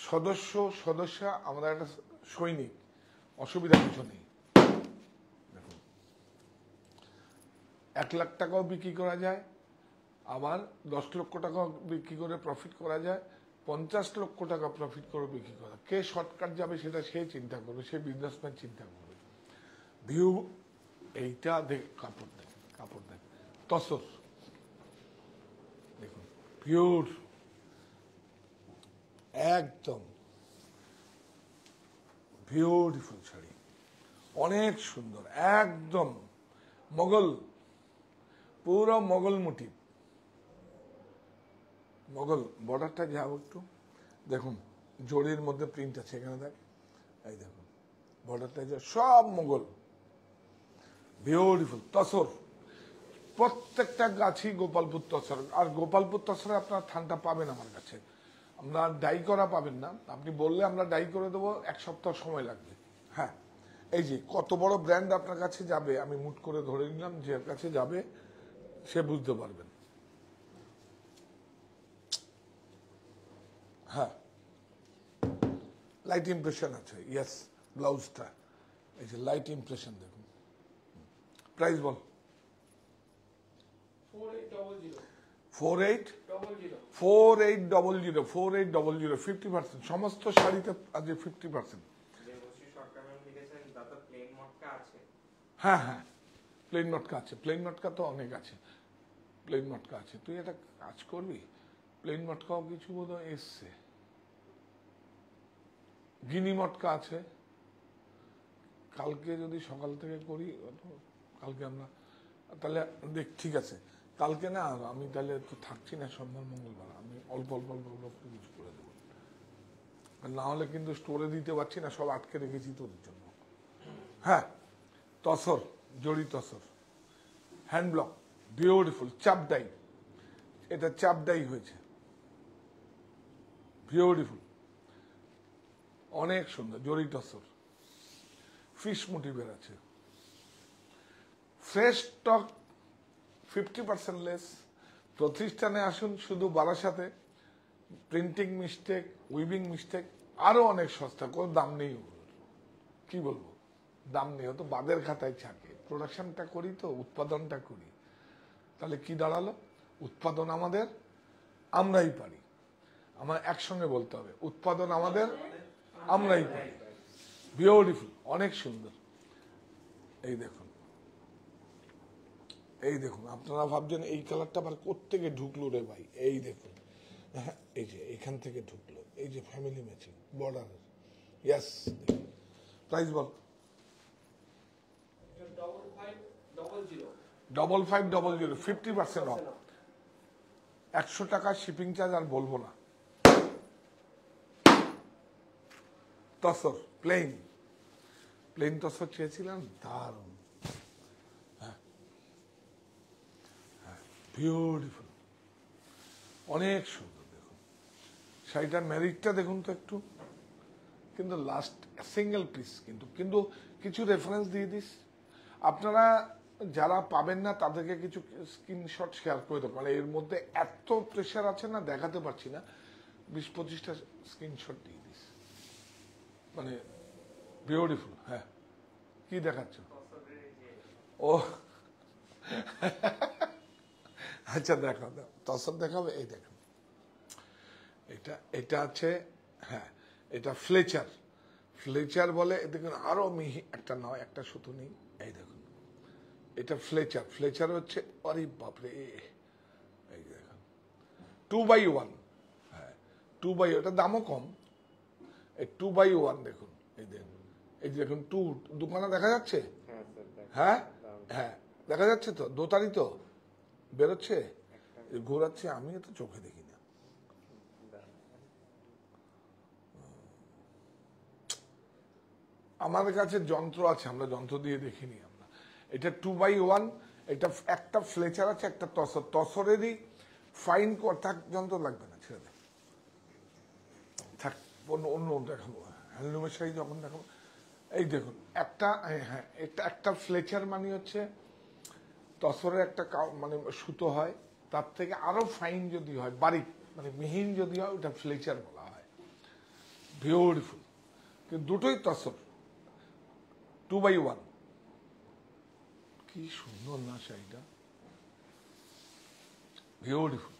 সদস্য, আমরা একটা সৈনিক, অসুবিধা কিছু নেই। দেখুন 1 লাখ টাকাও বিক্রি করা যায়, আবার 10 লক্ষ টাকাও বিক্রি করে প্রফিট করা যায়, 50 লক্ষ টাকা প্রফিট করে বিক্রি করা, কে শর্টকাট যাবে সেটা সে চিন্তা করবে, সে বিজনেসম্যান চিন্তা করবে। ভিউ এইটা দেখ, কাপড় দেখ, কাপড় দেখ, তসর দেখুন, পিওর একদম বিউটিফুল শাড়ি, অনেক সুন্দর, একদম মোগল, পুরো মোগল মোটিভ, মোগল। বর্ডারটা যাও একটু দেখুন, জরির মধ্যে প্রিন্ট আছে এখানে, দেখ এই দেখুন বর্ডারটা যা সব মোগল, বিউটিফুল তসর। প্রত্যেকটা গাছই গোপালপুর তসর, আর গোপালপুর তসরে আপনার থানটা পাবেন আমার কাছে, আমরা ডাই করা পাবেন না, আপনি বললে আমরা ডাই করে দেবো, 1 সপ্তাহ সময় লাগবে। হ্যাঁ, এই যে কত বড় ব্র্যান্ড আপনার কাছে যাবে, আমি মুট করে ধরে নিলাম, যে কাছে যাবে সে বুঝতে পারবেন। হ্যাঁ, লাইট ইমপ্রেশন আছে, ইয়েস, ব্লাউজটা এই যে লাইট ইমপ্রেশন দেখুন। প্রাইস বল। 4800 4800 00 4800 4800 50%, সমস্ত শাড়িতে আজ 50%। দেবশ্রী সরকার ম্যাম লিখেছেন দাদা প্লেন মটকা আছে। হ্যাঁ হ্যাঁ, প্লেন মটকা আছে, প্লেন মটকা তো অনেক আছে, প্লেন মটকা আছে। তুই একটা কাজ করবি, প্লেন মটকাও কিছু বোধ হয় এসছে, গিনি মটকা আছে। কালকে যদি সকাল থেকে করি, কালকে আমরা তাহলে দেখ, ঠিক আছে কালকে না, আমি তাহলে তো থাকছি না সোমবার মঙ্গলবার, আমি অল্প অল্প অল্প অল্প করে কিছু করে দেবো, আর না হলে কিন্তু স্টোরে দিতে পারছি না, সব আটকে রেখেছি তোদের জন্য। হ্যাঁ, তসর, জড়ি তসর, হ্যান্ড ব্লক, বিউটিফুল, চাপডাই, এটা চাপডাই হয়েছে, বিউটিফুল, অনেক সুন্দর, জড়ি তসর, ফিশ মোটিভের আছে, ফ্রেশ স্টক, 50% লেস। প্রতিষ্ঠানে আসুন, শুধু বারাসাতে প্রিন্টিং মিস্টেক, উইভিং মিস্টেক, আরো অনেক সস্তা, কোনো দাম নেই ওগুলোর। কি বলবো, দাম নেই, তো বাদের খাতায় থাকে, প্রোডাকশনটা করি তো, উৎপাদনটা করি, তাহলে কি দাঁড়ালো, উৎপাদন আমাদের, আমরাই পারি, আমার একসঙ্গে বলতে হবে, উৎপাদন আমাদের, আমরাই পারি। বিউটিফুল, অনেক সুন্দর। এই দেখুন, এই দেখুন, আপনারা ভাবছেন এই কালারটা আবার কোত্থেকে ঢুকলো রে ভাই, এই দেখুন, হ্যাঁ এই যে এখান থেকে ঢুকলো, এই যে ফ্যামিলি ম্যাচিং বর্ডারের, ইয়াস। Price ball. 5500 50% অফ, 100 টাকা শিপিং চার্জ, আর বলবো না। তসর প্লেন, প্লেন তসর চেয়েছিলাম, দারুণ, বিউটিফুল, অনেক সুন্দর। দেখুন শাড়িটার ম্যারিটটা দেখুন তো একটু, কিন্তু লাস্ট সিঙ্গেল পিস, কিন্তু কিন্তু কিছু রেফারেন্স দিয়ে দিস, আপনারা যারা পাবেন না তাদেরকে কিছু স্ক্রিনশট শেয়ার করে দেবো, মানে এর মধ্যে এত প্রেশার আছে না, দেখাতে পারছি না, 20-25টা স্ক্রিনশট দিয়ে দিস, মানে বিউটিফুল। হ্যাঁ, কি দেখাচ্ছ? ও আচ্ছা, দেখাও, তসর দেখাবে, এই দেখুন, এটা এটা আছে, হ্যাঁ এটা ফ্লেচার, ফ্লেচার বলে, দেখুন আরো মিহি, একটা নয়, একটা সুতো নেই, এই দেখুন এটা ফ্লেচার, ফ্লেচার হচ্ছে, আরে বাপরে, এই দেখুন 2x1, হ্যাঁ 2x, এটা দামও কম, এই 2x1 দেখুন, এই দেখুন, এই দেখুন, দোকানে দেখা যাচ্ছে, হ্যাঁ হ্যাঁ দেখা যাচ্ছে তো, দোতারি তো বেরোচ্ছে, ঘোরাচ্ছে, আমিও তো চোখে দেখি না। আমাদের কাছে যন্ত্র আছে, আমরা যন্ত্র দিয়ে দেখিনি আমরা। এটা 2x1, এটা একটা ফ্লেচার আছে, একটা তসর, তসরেরই ফাইন থাক, যন্ত্র লাগবে না, ছেড়ে দে, থাক, অন্য দেখাবো, হ্যান্ডলুমের শাড়ি যখন দেখাবো। এই দেখুন একটা, হ্যাঁ এটা একটা ফ্লেচার, মানে হচ্ছে তসরের একটা মানে সুতো হয়, তার থেকে আরো ফাইন যদি হয়, বারিক মানে মিহিন যদি হয়, ওটা ফ্লেচার বলা হয়, বিউটিফুল, কিন্তু দুটোই তসর, 2x1, কি সুন্দর না শাড়িটা, বিউটিফুল।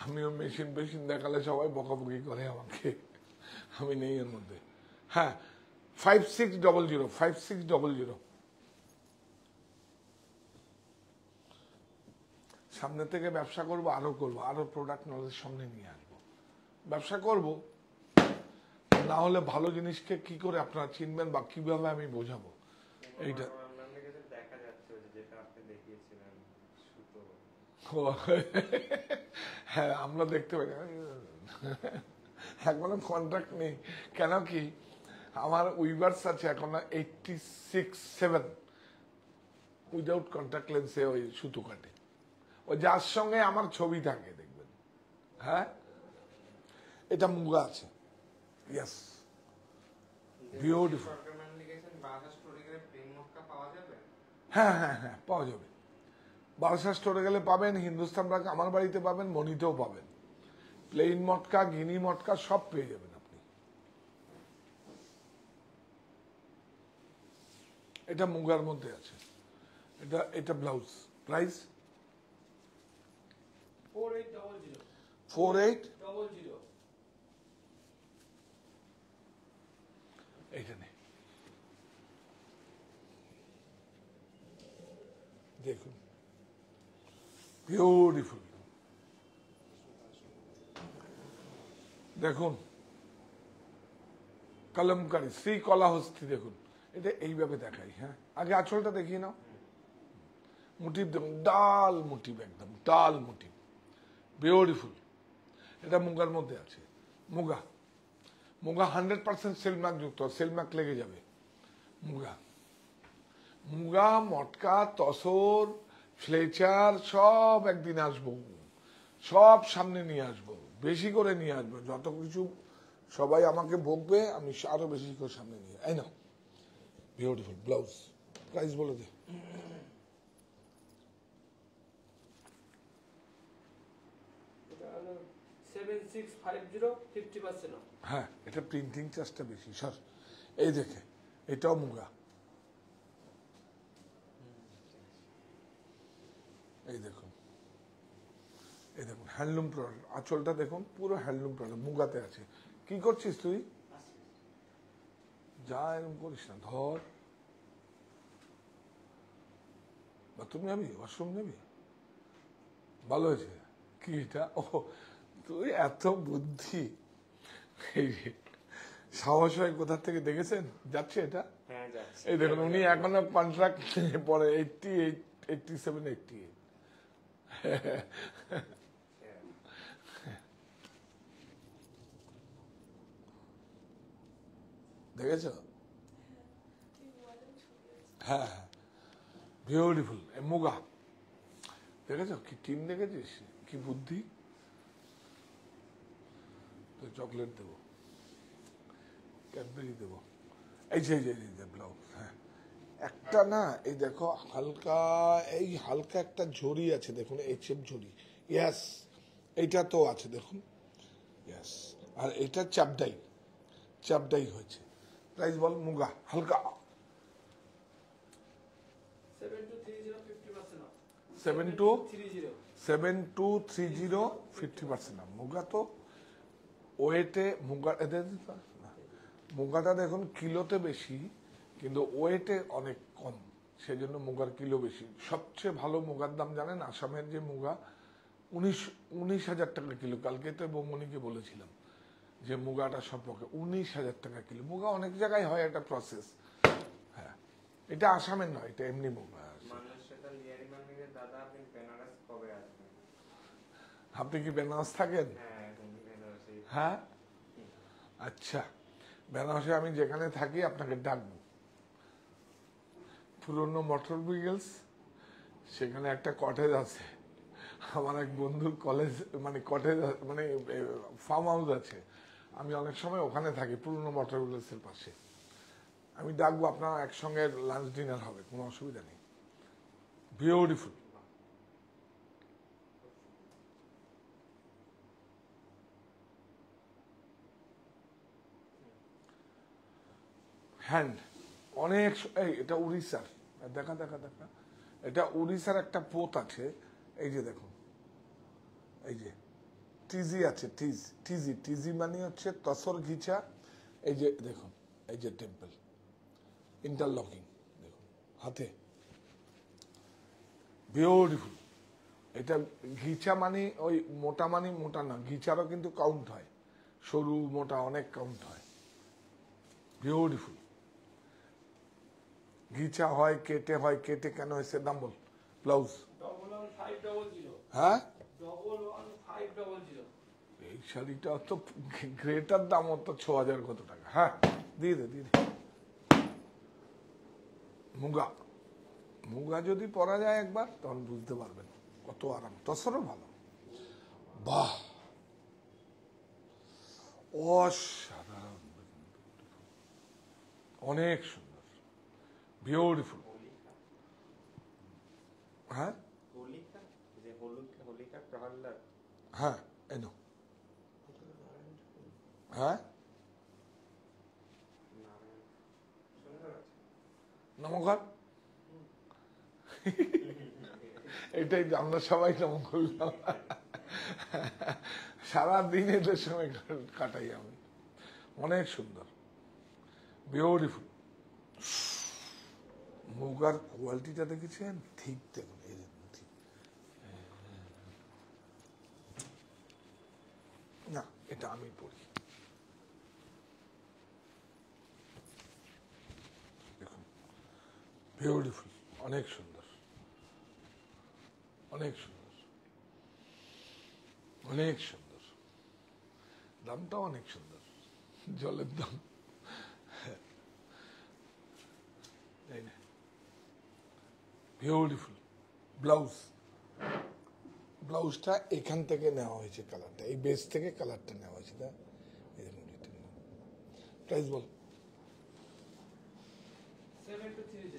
আমিও মেশিন পেশিন দেখালে সবাই বকাবকি করে আমাকে, আমি নেই এর মধ্যে। হ্যাঁ, 5600, 5600। সামনে থেকে ব্যবসা করব, আরো প্রোডাক্ট নলেজ সামনে নিয়ে আসবো, ব্যবসা করব। না হলে ভালো জিনিসকে কি করে আপনারা চিনবেন বা কিভাবে আমি বোঝাবো এইটা। আপনার কাছে দেখা যাচ্ছে ওই যে যেটা আপনি দেখিয়েছিলেন সুতো। ও, হ্যাঁ আমরা দেখতে পাই, এখনো কন্ট্রাক্ট নেই। কেন কি আমার উইভার্স আছে এখন 86-7 উইদাউট কন্ট্রাক্ট লেন্সে ওই সুতো কাটে, ওই যার সঙ্গে আমার ছবি থাকে দেখবেন। হ্যাঁ, এটা মুগা আছে, ইয়েস, বিউটিফুল। সরকার মান লিখেছেন বাসা স্টোরে গেলে প্লেন মক্কা পাওয়া যাবে? হ্যাঁ হ্যাঁ হ্যাঁ, পাওয়া যাবে। বারাসা স্টোরে গেলে পাবেন, হিন্দুস্তান ব্রাক আমার বাড়িতে পাবেন, মনিতেও পাবেন। প্লেন মটকা, গিনি মটকা সব পেয়ে যাবেন আপনি। এটা মুগার মধ্যে আছে, এটা ব্লাউজ। প্রাইস 4800 4800। এইখানে দেখুন, বিউটিফুল। দেখুন কলমকারী, শ্রী কলাহস্তি, দেখুন এটা এইভাবে দেখাই। হ্যাঁ, আগে আঁচলটা দেখিয়ে নাও। মোটিভ দেখুন, ডাল মোটিভ, একদম ডাল মোটিভ, বিউটিফুল। এটা মুগার মধ্যে আছে। মুগা 100% সেলম্যাক যুক্ত, সেলম্যাক লেগে যাবে। মুগা মটকা, তসর, ফ্লেচার সব একদিন আসবো, সব সামনে নিয়ে আসবো, বেশি করে নিয়ে আসবো। যত কিছু সবাই আমাকে বকবে, আমি আরো বেশি করে সামনে নিয়ে। এই নাও, বিউটিফুল ব্লাউজ। প্রাইস বলে দে। এটা হলো 7650, 50% off। হ্যাঁ, এটা প্রিন্টিং চার্জটা বেশি স্যার। এই দেখে, এটাও মুগা। এই দেখুন, এই দেখুন হ্যান্ডলুম প্রোডাক্ট। আঁচলটা দেখুন, পুরো হ্যান্ডলুম প্রোডাক্ট, মুগাতে আছে। কি করছিস তুই? যা, এরকম করিস না, ধর। বা তুমি যাবি ওয়াশরুম নেবি? ভালো হয়েছে। কি এটা? ও, তুই এত বুদ্ধি। এই যে, সাহস হয় কোথা থেকে দেখেছেন যাচ্ছে এটা? হ্যাঁ যাচ্ছে। এই দেখুন, উনি এখনো কন্ট্রাক্ট পরে 88, 87, 88। দেখেছ? হ্যাঁ, বিউটিফুল মুগা। দেখেছ কি টিম, দেখেছিস কি বুদ্ধি? তো চকলেট দেবো, ক্যাডবেরি দেবো। এই যে ব্লাউজ। হ্যাঁ, একটা না, এই দেখো হালকা, এই হালকা একটা ঝুড়ি আছে দেখুন, HF ঝুড়ি। ইয়াস, এইটা তো আছে দেখুন। ইয়াস, আর এটা চাপডাই হয়েছে। প্রাইস বল মুগা, হালকা 7230, 50% off। 7230, 7230। 50% মুগা। তো ওয়েটে মুগা, এদের মুগাটা দেখুন কিলোতে বেশি, কিন্তু ওয়েটে অনেক কম, সেজন্য মুগার কিলো বেশি। সবচেয়ে ভালো মুগার দাম জানেন? আসামের যে মুগা, 19,000 টাকা কিলো। কালকে তো বৌমনিকে বলেছিলাম যে মুগাটা সম্পর্কে, 19,000 টাকা কিলো। মুগা অনেক জায়গায় হয়, একটা প্রসেস। হ্যাঁ, এটা আসামের নয়, এটা এমনি মুগা। মানুষ সেটা লিয়ারি মামিকে, দাদা আপনি বেনারস কবে আসবেন? আপনি কি বেনারস থাকেন? হ্যাঁ এখন বেনারসে। হ্যাঁ, আচ্ছা। বেনারসে আমি যেখানে থাকি আপনাকে ডাকবো। পুরনো মোটর ভেহিকলস, সেখানে একটা কটেজ আছে। আমার এক বন্ধুর কলেজ, মানে কটেজ, মানে ফার্ম হাউস আছে। আমি অনেক সময় ওখানে থাকি, পুরনো মোটর ভেহিকলসের পাশে। আমি ডাকবো, আপনারা একসঙ্গে লাঞ্চ ডিনার হবে, কোনো অসুবিধা নেই। বিউটিফুল। হ্যান্ড অনেক, এই এটা উড়িষ্যার, দেখা দেখা দেখা, এটা উড়িষ্যার একটা পোত আছে। এই যে দেখুন, এই যে টিজি আছে, টিজি টিজি মানে হচ্ছে তসর ঘিচা। এই যে দেখুন, এই যে টেম্পল ইন্টারলকিং দেখুন হাতে, বিউটিফুল। এটা ঘিচা মানে ওই মোটা মানে মোটা না, ঘিচারও কিন্তু কাউন্ট হয়, সরু মোটা অনেক কাউন্ট হয়। বিউটিফুল ঘিচা হয়, কেটে হয়, কেটে কেন হয়েছে দাম বল। ব্লাউজ 11500 হ্যাঁ, 11500 এই শাড়িটা তো গ্রেটার দাম তো 6000 কত টাকা। হ্যাঁ দিয়ে দে দিয়ে দে। মুগা, মুগা যদি পরা যায় একবার তখন বুঝতে পারবেন কত আরাম, তসরও ভালো। বাহ, অসাধারণ, অনেক সুন্দর, বিউটিফুল। হোলিকা, হ্যাঁ হোলিকা, যে হোলিকা প্রহ্লাদ। হ্যাঁ এনো, হ্যাঁ নারায়ণ, সুন্দর আছে। নমস্কার। এটাই আমরা সবাই নমক করলাম, সারাদিন এদের সময় কাটাই আমি। অনেক সুন্দর, বিউটিফুল। মুগার কোয়ালিটিটা দেখেছেন, ঠিক দেখুন, এই দেখুন ঠিক। না এটা আমি পড়ি, দেখুন বিউটিফুল, অনেক সুন্দর, অনেক সুন্দর, অনেক সুন্দর, দামটাও অনেক সুন্দর, জলের দাম। বিউটিফুল ব্লাউজ, ব্লাউজটা এখান থেকে নেওয়া হয়েছে, কালারটা এই বেস থেকে কালারটা নেওয়া হয়েছে। প্রাইস বল। 7230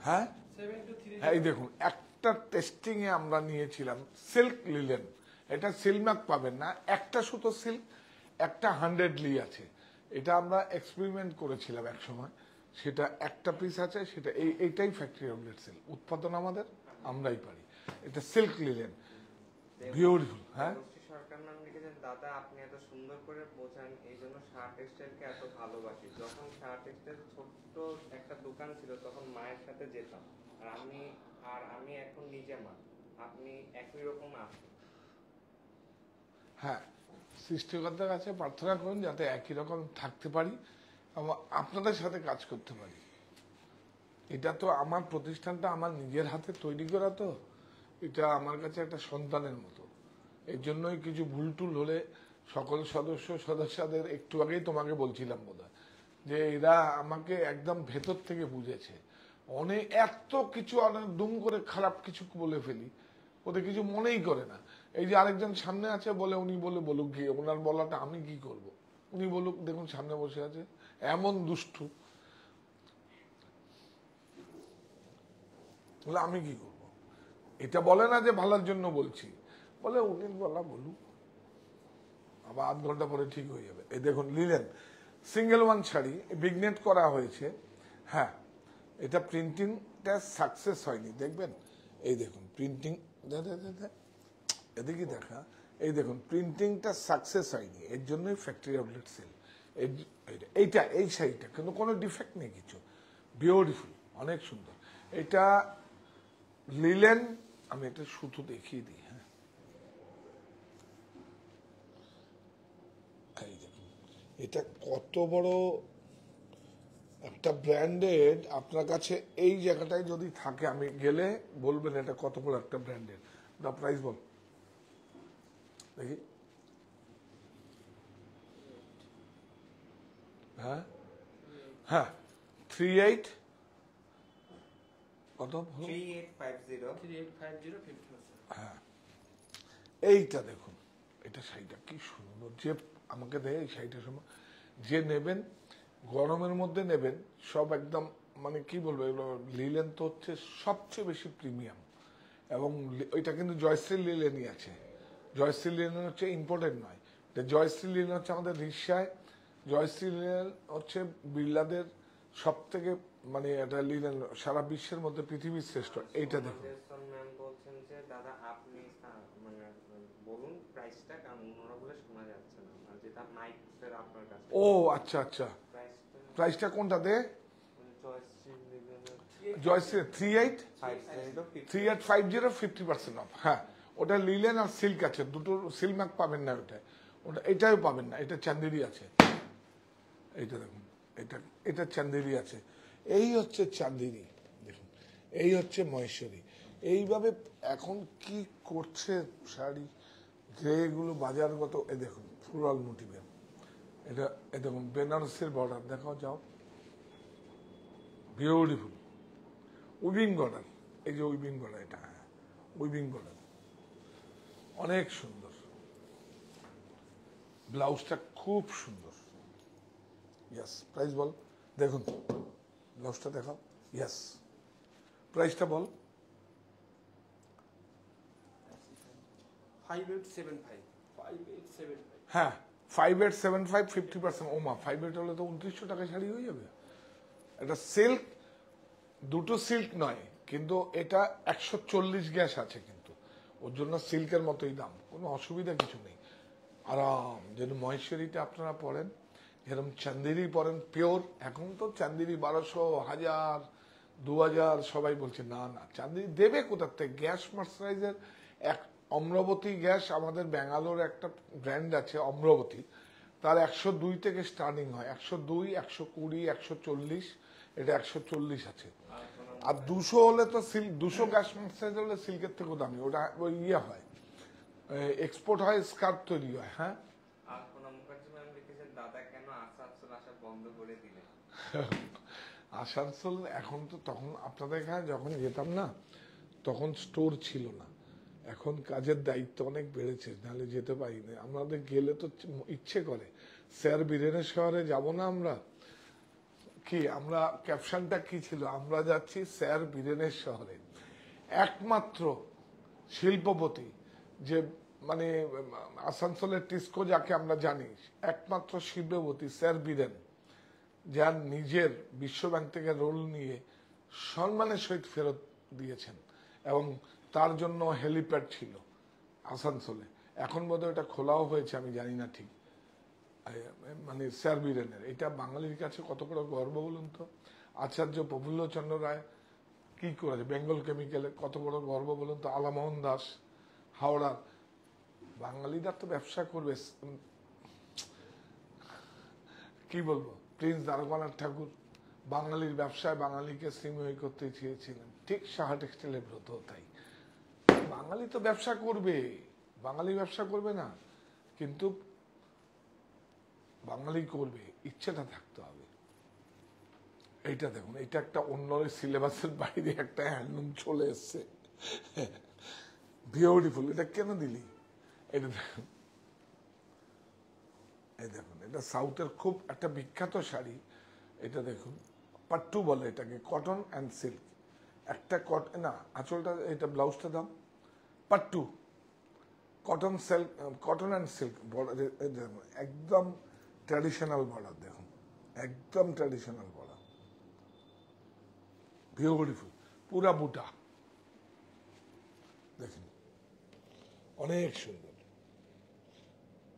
হ্যাঁ 7230 এই দেখুন, একটা টেস্টিং এ আমরা নিয়েছিলাম সিল্ক লিলেন, এটা সিলমাক পাবেন না, একটা সুতো সিল্ক, একটা 100 লি আছে। এটা আমরা এক্সপেরিমেন্ট করেছিলাম এক সময়, সেটা একটা পিস আছে, সেটা এইটাই ফ্যাক্টরি আউটলেট সেল, উৎপাদন আমাদের, আমরাই পারি। এটা সিল্ক লিলেন, বিউটিফুল। হ্যাঁ দেবশ্রী সরকার নাম লিখেছেন, দাদা আপনি এত সুন্দর করে বোঝান, এই জন্য শার্ট টেক্সটাইলকে এত ভালোবাসি। যখন শার্ট টেক্সটাইল ছোট্ট একটা দোকান ছিল তখন মায়ের সাথে যেতাম, আর আমি এখন নিজে মা, আপনি একই রকম আছেন। হ্যাঁ, সৃষ্টিকর্তার কাছে প্রার্থনা করুন যাতে একই রকম থাকতে পারি, আপনাদের সাথে কাজ করতে পারি। এটা তো আমার প্রতিষ্ঠানটা আমার নিজের হাতে তৈরি করা, তো এটা আমার কাছে একটা সন্তানের মতো। এর জন্যই কিছু ভুল টুল হলে সকল সদস্যদের একটু আগেই তোমাকে বলছিলাম বোধহয়, যে এরা আমাকে একদম ভেতর থেকে বুঝেছে। অনেক এত কিছু অনেক দুম করে খারাপ কিছু বলে ফেলি, ওদের কিছু মনেই করে না। এই যে আরেকজন সামনে আছে বলে, উনি বলুক গিয়ে, ওনার বলাটা আমি কি করব, উনি বলুক, দেখুন সামনে বসে আছে, এমন দুষ্টু, বলে আমি কি করব। এটা বলে না যে ভালোর জন্য বলছি, বলে উনি বলা বলুক, আবার আধ ঘন্টা পরে ঠিক হয়ে যাবে। এই দেখুন লিলেন সিঙ্গেল ওয়ান শাড়ি, বিগনেট করা হয়েছে। হ্যাঁ, এটা প্রিন্টিংটা সাকসেস হয়নি, দেখবেন এই দেখুন প্রিন্টিং, এদিকে দেখা, এই দেখুন প্রিন্টিংটা সাকসেস হয়নি, এর জন্যই ফ্যাক্টরি আউটলেট সেল। এইটা এই শাড়িটা কিন্তু কোনো ডিফেক্ট নেই কিছু, বিউটিফুল, অনেক সুন্দর। এটা লিলেন, আমি একটা সুতো দেখিয়ে দিই। হ্যাঁ এই দেখুন, এটা কত বড় একটা ব্র্যান্ডেড, আপনার কাছে এই জায়গাটায় যদি থাকে, আমি গেলে বলবেন এটা কত বড় একটা ব্র্যান্ডেড। দা প্রাইস বল দেখি। হ্যাঁ হ্যাঁ 38 কত হলো? 3850। 3850 50%। হ্যাঁ এইটা দেখুন, এটা শাড়িটা কি সুন্দর, যে আমাকে দেয় এই শাড়িটার সময়, যে নেবেন গরমের মধ্যে নেবেন, সব একদম মানে কি বলবো, এগুলো লিলেন তো হচ্ছে সবচেয়ে বেশি প্রিমিয়াম, এবং ওইটা কিন্তু জয়শ্রী লিলেনই আছে। জয়শ্রী লিলেন হচ্ছে ইম্পোর্টেড নয়, জয়শ্রী লিলেন হচ্ছে আমাদের রিক্সায়, জয়শ্রী লিলেন হচ্ছে বিড়লাদের সব থেকে মানে এটা লিলেন সারা বিশ্বের মধ্যে পৃথিবীর শ্রেষ্ঠ। এইটা দেখুন, ম্যাম বলছেন যে দাদা আপনি মানে বলুন প্রাইসটা, কারণ অন্যরা বলে শোনা যাচ্ছে না, মানে যেটা মাইকের আপনার কাছে ও আচ্ছা আচ্ছা, প্রাইসটা প্রাইসটা কোনটা দে? Choice Joyshree 38 five 50% off. হ্যাঁ, ওটা লিলেন আর সিল্ক আছে, দুটো সিল্ক মার্ক পাবেন না ওটা, ওটা এটাও পাবেন না, এটা চান্দেরি আছে। এইটা দেখুন, এটা এটা চান্দেরি আছে। এই হচ্ছে চান্দেরি, দেখুন এই হচ্ছে মহেশ্বরী। এইভাবে এখন কি করছে শাড়ি গ্রেগুলো বাজারগত, এ দেখুন ফ্লোরাল মোটিভের, এটা এ দেখুন বেনারসের বর্ডার দেখাও যাও, বিউটিফুল উইভিং বর্ডার, এই যে উইভিং বর্ডার, এটা হ্যাঁ উইভিং বর্ডার, অনেক সুন্দর। ব্লাউজটা খুব সুন্দর। ইয়াস, প্রাইস বল, দেখুন ব্লাউজটা দেখাও। ইয়াস, প্রাইসটা বল। 5875 5875 হ্যাঁ 5875 50%। ওমা 58 হলে তো 2900 টাকা শাড়ি হয়ে যাবে। এটা সিল্ক, দুটো সিল্ক নয় কিন্তু এটা 140 গ্যাস আছে, কিন্তু ওর জন্য সিল্কের মতোই দাম, কোনো অসুবিধা কিছু নেই, আরাম। যেন মহেশ্বরীটা আপনারা পরেন, যেরকম চান্দেরি পরেন পিওর। এখন তো চান্দেরি 1200, 1000, 2000 সবাই বলছে, না না চান্দেরি দেবে কোথার থেকে? গ্যাস মার্সারাইজার এক অম্রবতী গ্যাস, আমাদের ব্যাঙ্গালোর একটা ব্র্যান্ড আছে অম্রবতী, তার 102 থেকে স্টার্টিং হয়, 102, 120, 140, এটা 140 আছে। আর 200 হলে তো সিল্ক, 200 গ্যাস মার্সারাইজার হলে সিল্কের থেকেও দামি, ওটা ওই ইয়ে হয়, এক্সপোর্ট হয়, স্কার্ফ তৈরি হয়। হ্যাঁ, আলপনা মুখার্জি ম্যাম লিখেছেন, দাদা কেন আসানসোল আসা বন্ধ করে দিলেন? আসানসোল এখন তো, তখন আপনাদের এখানে যখন যেতাম না তখন স্টোর ছিল না, এখন কাজের দায়িত্ব অনেক বেড়েছে, নাহলে যেতে পারি না। আমাদের গেলে তো ইচ্ছে করে, স্যার বীরেনের শহরে যাব না আমরা, কি আমরা ক্যাপশনটা কি ছিল, আমরা যাচ্ছি স্যার বীরেনের শহরে। একমাত্র শিল্পপতি যে, মানে আসানসোলের টিস্কো যাকে আমরা জানি, একমাত্র শিল্পপতি স্যার বীরেন, যার নিজের বিশ্বব্যাংক থেকে রোল নিয়ে সম্মানের সহিত ফেরত দিয়েছেন, এবং তার জন্য হেলিপ্যাড ছিল আসানসোলে। এখন বোধহয় এটা খোলাও হয়েছে, আমি জানি না ঠিক। মানে স্যার বীরেনের, এটা বাঙালির কাছে কত বড় গর্ব বলুন তো। আচার্য প্রফুল্লচন্দ্র রায় কি করেছে বেঙ্গল কেমিক্যালে, কত বড় গর্ব বলুন তো। আলামোহন দাস হাওড়ার, বাঙালিরা তো ব্যবসা করবে, কি বলবো, প্রিন্স দ্বারকানাথ ঠাকুর বাঙালির ব্যবসায় বাঙালিকে শ্রীময়ী করতে চেয়েছিলেন, ঠিক সাহা টেক্সটাইলের ব্রত তাই। বাঙালি তো ব্যবসা করবে, বাঙালি ব্যবসা করবে না, কিন্তু বাঙালি করবে, ইচ্ছেটা থাকতে হবে। এইটা দেখুন, এটা একটা অন্য সিলেবাসের বাইরে একটা হ্যান্ডলুম চলে এসছে, বিউটিফুল। এটা কেন দিলি? এটা দেখুন, এই দেখুন, এটা সাউথের খুব একটা বিখ্যাত শাড়ি। এটা দেখুন, পাট্টু বলে এটাকে, কটন অ্যান্ড সিল্ক। একটা না আঁচলটা, এটা ব্লাউজটা দাম pattu, cotton silk, cotton and silk border, একদম ট্র্যাডিশনাল বর্ডার, দেখুন একদম ট্র্যাডিশনাল বর্ডার, বিউটিফুল, পুরা বুটা দেখুন, অনেক সুন্দর,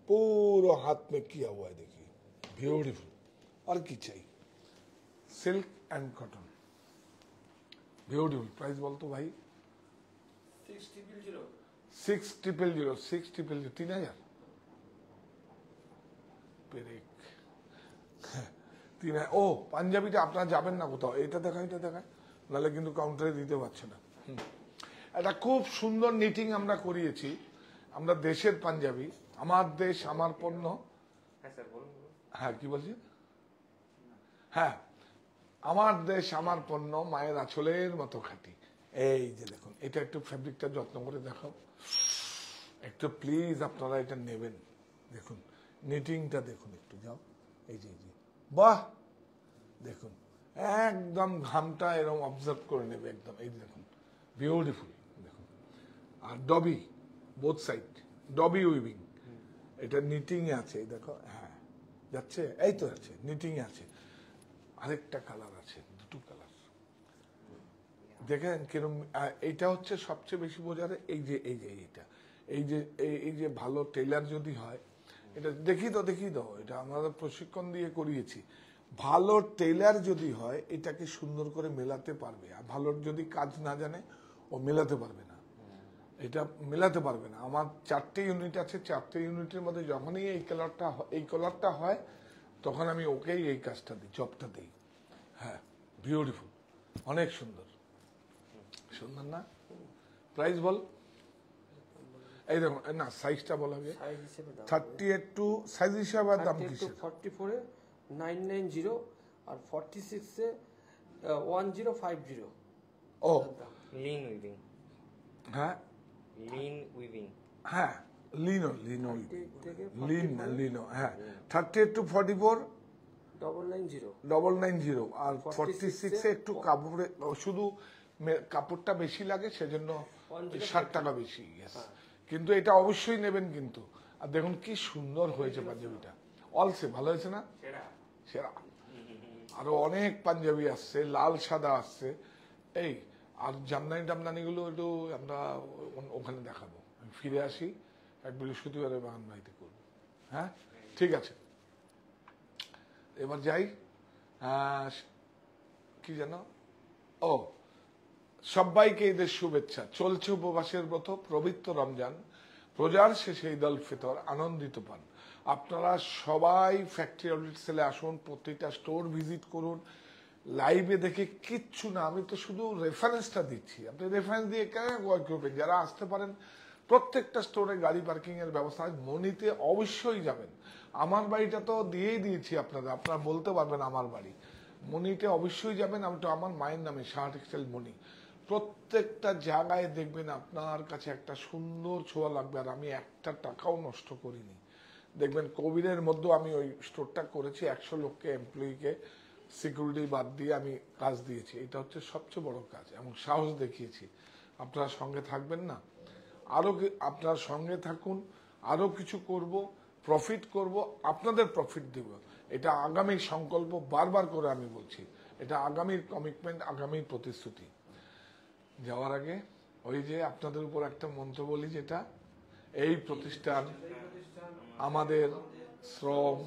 पूरा हाथ में किया हुआ है, देखिए ब्यूटीफुल। और की चाहिए? Silk and cotton, beautiful. Price बोल तो भाई 6000 6000 3000 পেরেক 3000। ও পাঞ্জাবিটা আপনারা যাবেন না কোথাও, এটা দেখা, এটা দেখা, নাহলে কিন্তু কাউন্টারে দিতে পারছে না। এটা খুব সুন্দর নিটিং আমরা করিয়েছি, আমরা দেশের পাঞ্জাবি, আমার দেশ আমার পণ্য। হ্যাঁ স্যার বলুন। হ্যাঁ কি বলছি? হ্যাঁ, আমার দেশ আমার পণ্য, মায়ের আঁচলের মতো খাঁটি। এই যে দেখুন, এটা একটু ফ্যাব্রিকটা যত্ন করে দেখাও একটু প্লিজ, আপনারা এটা নেবেন। দেখুন নিটিংটা দেখুন, একটু যাও, এই যে বাহ, দেখুন একদম ঘামটা এরকম অবজার্ভ করে নেবে একদম, এই দেখুন বিউটিফুল। দেখুন, আর ডবি বোথ সাইড, ডবি উইভিং, এটা নিটিং এ আছে, এই দেখো, হ্যাঁ যাচ্ছে, এই তো আছে নিটিং এ আছে। আরেকটা কালার আছে, দুটো কালার দেখেন কিরম। এইটা হচ্ছে সবচেয়ে বেশি বোঝারে, এই যে এইটা, এই যে ভালো টেলার যদি হয়, এটা দেখি দাও, এটা আমরা প্রশিক্ষণ দিয়ে করিয়েছি। ভালো টেলার যদি হয় এটাকে সুন্দর করে মেলাতে পারবে, আর ভালো যদি কাজ না জানে ও মেলাতে পারবে না, এটা মেলাতে পারবে না। আমার 4টে ইউনিট আছে, 4টে ইউনিটের মধ্যে যখনই এই কালারটা হয় তখন আমি ওকেই এই কাজটা দিই, জবটা দিই। হ্যাঁ, বিউটিফুল, অনেক সুন্দর, সুন্দর না? প্রাইস বল। এই দেখুন না, সাইজটা বলা হবে। সাইজ হিসেবে দাম 38 টু সাইজ হিসাবে আর দাম কিসের? 44 এ 990 আর 46 এ 1050। ও লিন উইভিং। হ্যাঁ লিন উইভিং। হ্যাঁ, লিনো থেকে লিনো হ্যাঁ, 38 টু 44 990 990, আর 46 এ একটু কাপড়ে শুধু কাপড়টা বেশি লাগে, সেজন্য 60 টাকা বেশি। কিন্তু এটা অবশ্যই নেবেন কিন্তু। আর দেখুন কি সুন্দর হয়েছে পাঞ্জাবিটা, অলসে ভালো হয়েছে না? সেরা। আরো অনেক পাঞ্জাবি আসছে, লাল সাদা আসছে। এই আর জামদানি গুলো একটু আমরা ওখানে দেখাবো। আমি ফিরে আসি, এক বৃহস্পতিবারে বাগান বাড়িতে করবো। হ্যাঁ, ঠিক আছে, এবার যাই। কি জানো, ও সবাইকে ঈদের শুভেচ্ছা। চলছে উপবাসের ব্রত, পবিত্র রমজান, রোজার শেষে ঈদ উল ফিতর, আনন্দিত পান। আপনারা সবাই ফ্যাক্টরি আউটলেট সেলে আসুন, প্রতিটা স্টোর ভিজিট করুন। লাইভে দেখে কিচ্ছু না, আমি তো শুধু রেফারেন্সটা দিচ্ছি, আপনি রেফারেন্স দিয়ে কেন ক্রয় করবেন? যারা আসতে পারেন প্রত্যেকটা স্টোরে গাড়ি পার্কিং এর ব্যবস্থা। মনিতে অবশ্যই যাবেন, আমার বাড়িটা তো দিয়েই দিয়েছি আপনারা বলতে পারবেন আমার বাড়ি। মনিতে অবশ্যই যাবেন, আমি তো আমার মায়ের নামে শাহ টেক্সটাইল মনি। প্রত্যেকটা জায়গায় দেখবেন আপনার কাছে একটা সুন্দর ছোঁয়া লাগবে, আর আমি একটা টাকাও নষ্ট করিনি। দেখবেন কোভিডের মধ্যে আমি ওই স্টোরটা করেছি, 100 লোককে এমপ্লয়িকে সিকিউরিটি বাদ দিয়ে আমি কাজ দিয়েছি। এটা হচ্ছে সবচেয়ে বড় কাজ, এবং সাহস দেখিয়েছি। আপনারা সঙ্গে থাকবেন না? আপনার সঙ্গে থাকুন, আরো কিছু করব, প্রফিট করব, আপনাদের প্রফিট দেব। এটা আগামী সংকল্প, বারবার করে আমি বলছি, এটা আগামীর কমিটমেন্ট, আগামীর প্রতিশ্রুতি। যাওয়ার আগে ওই যে আপনাদের উপর একটা মন্ত্র বলি, যেটা এই প্রতিষ্ঠান আমাদের শ্রম,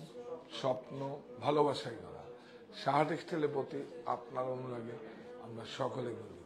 স্বপ্ন, ভালোবাসায় গড়া। শাহ টেক্সটাইলের প্রতি আপনার অনুরাগে আমরা সকলে গর্বিত।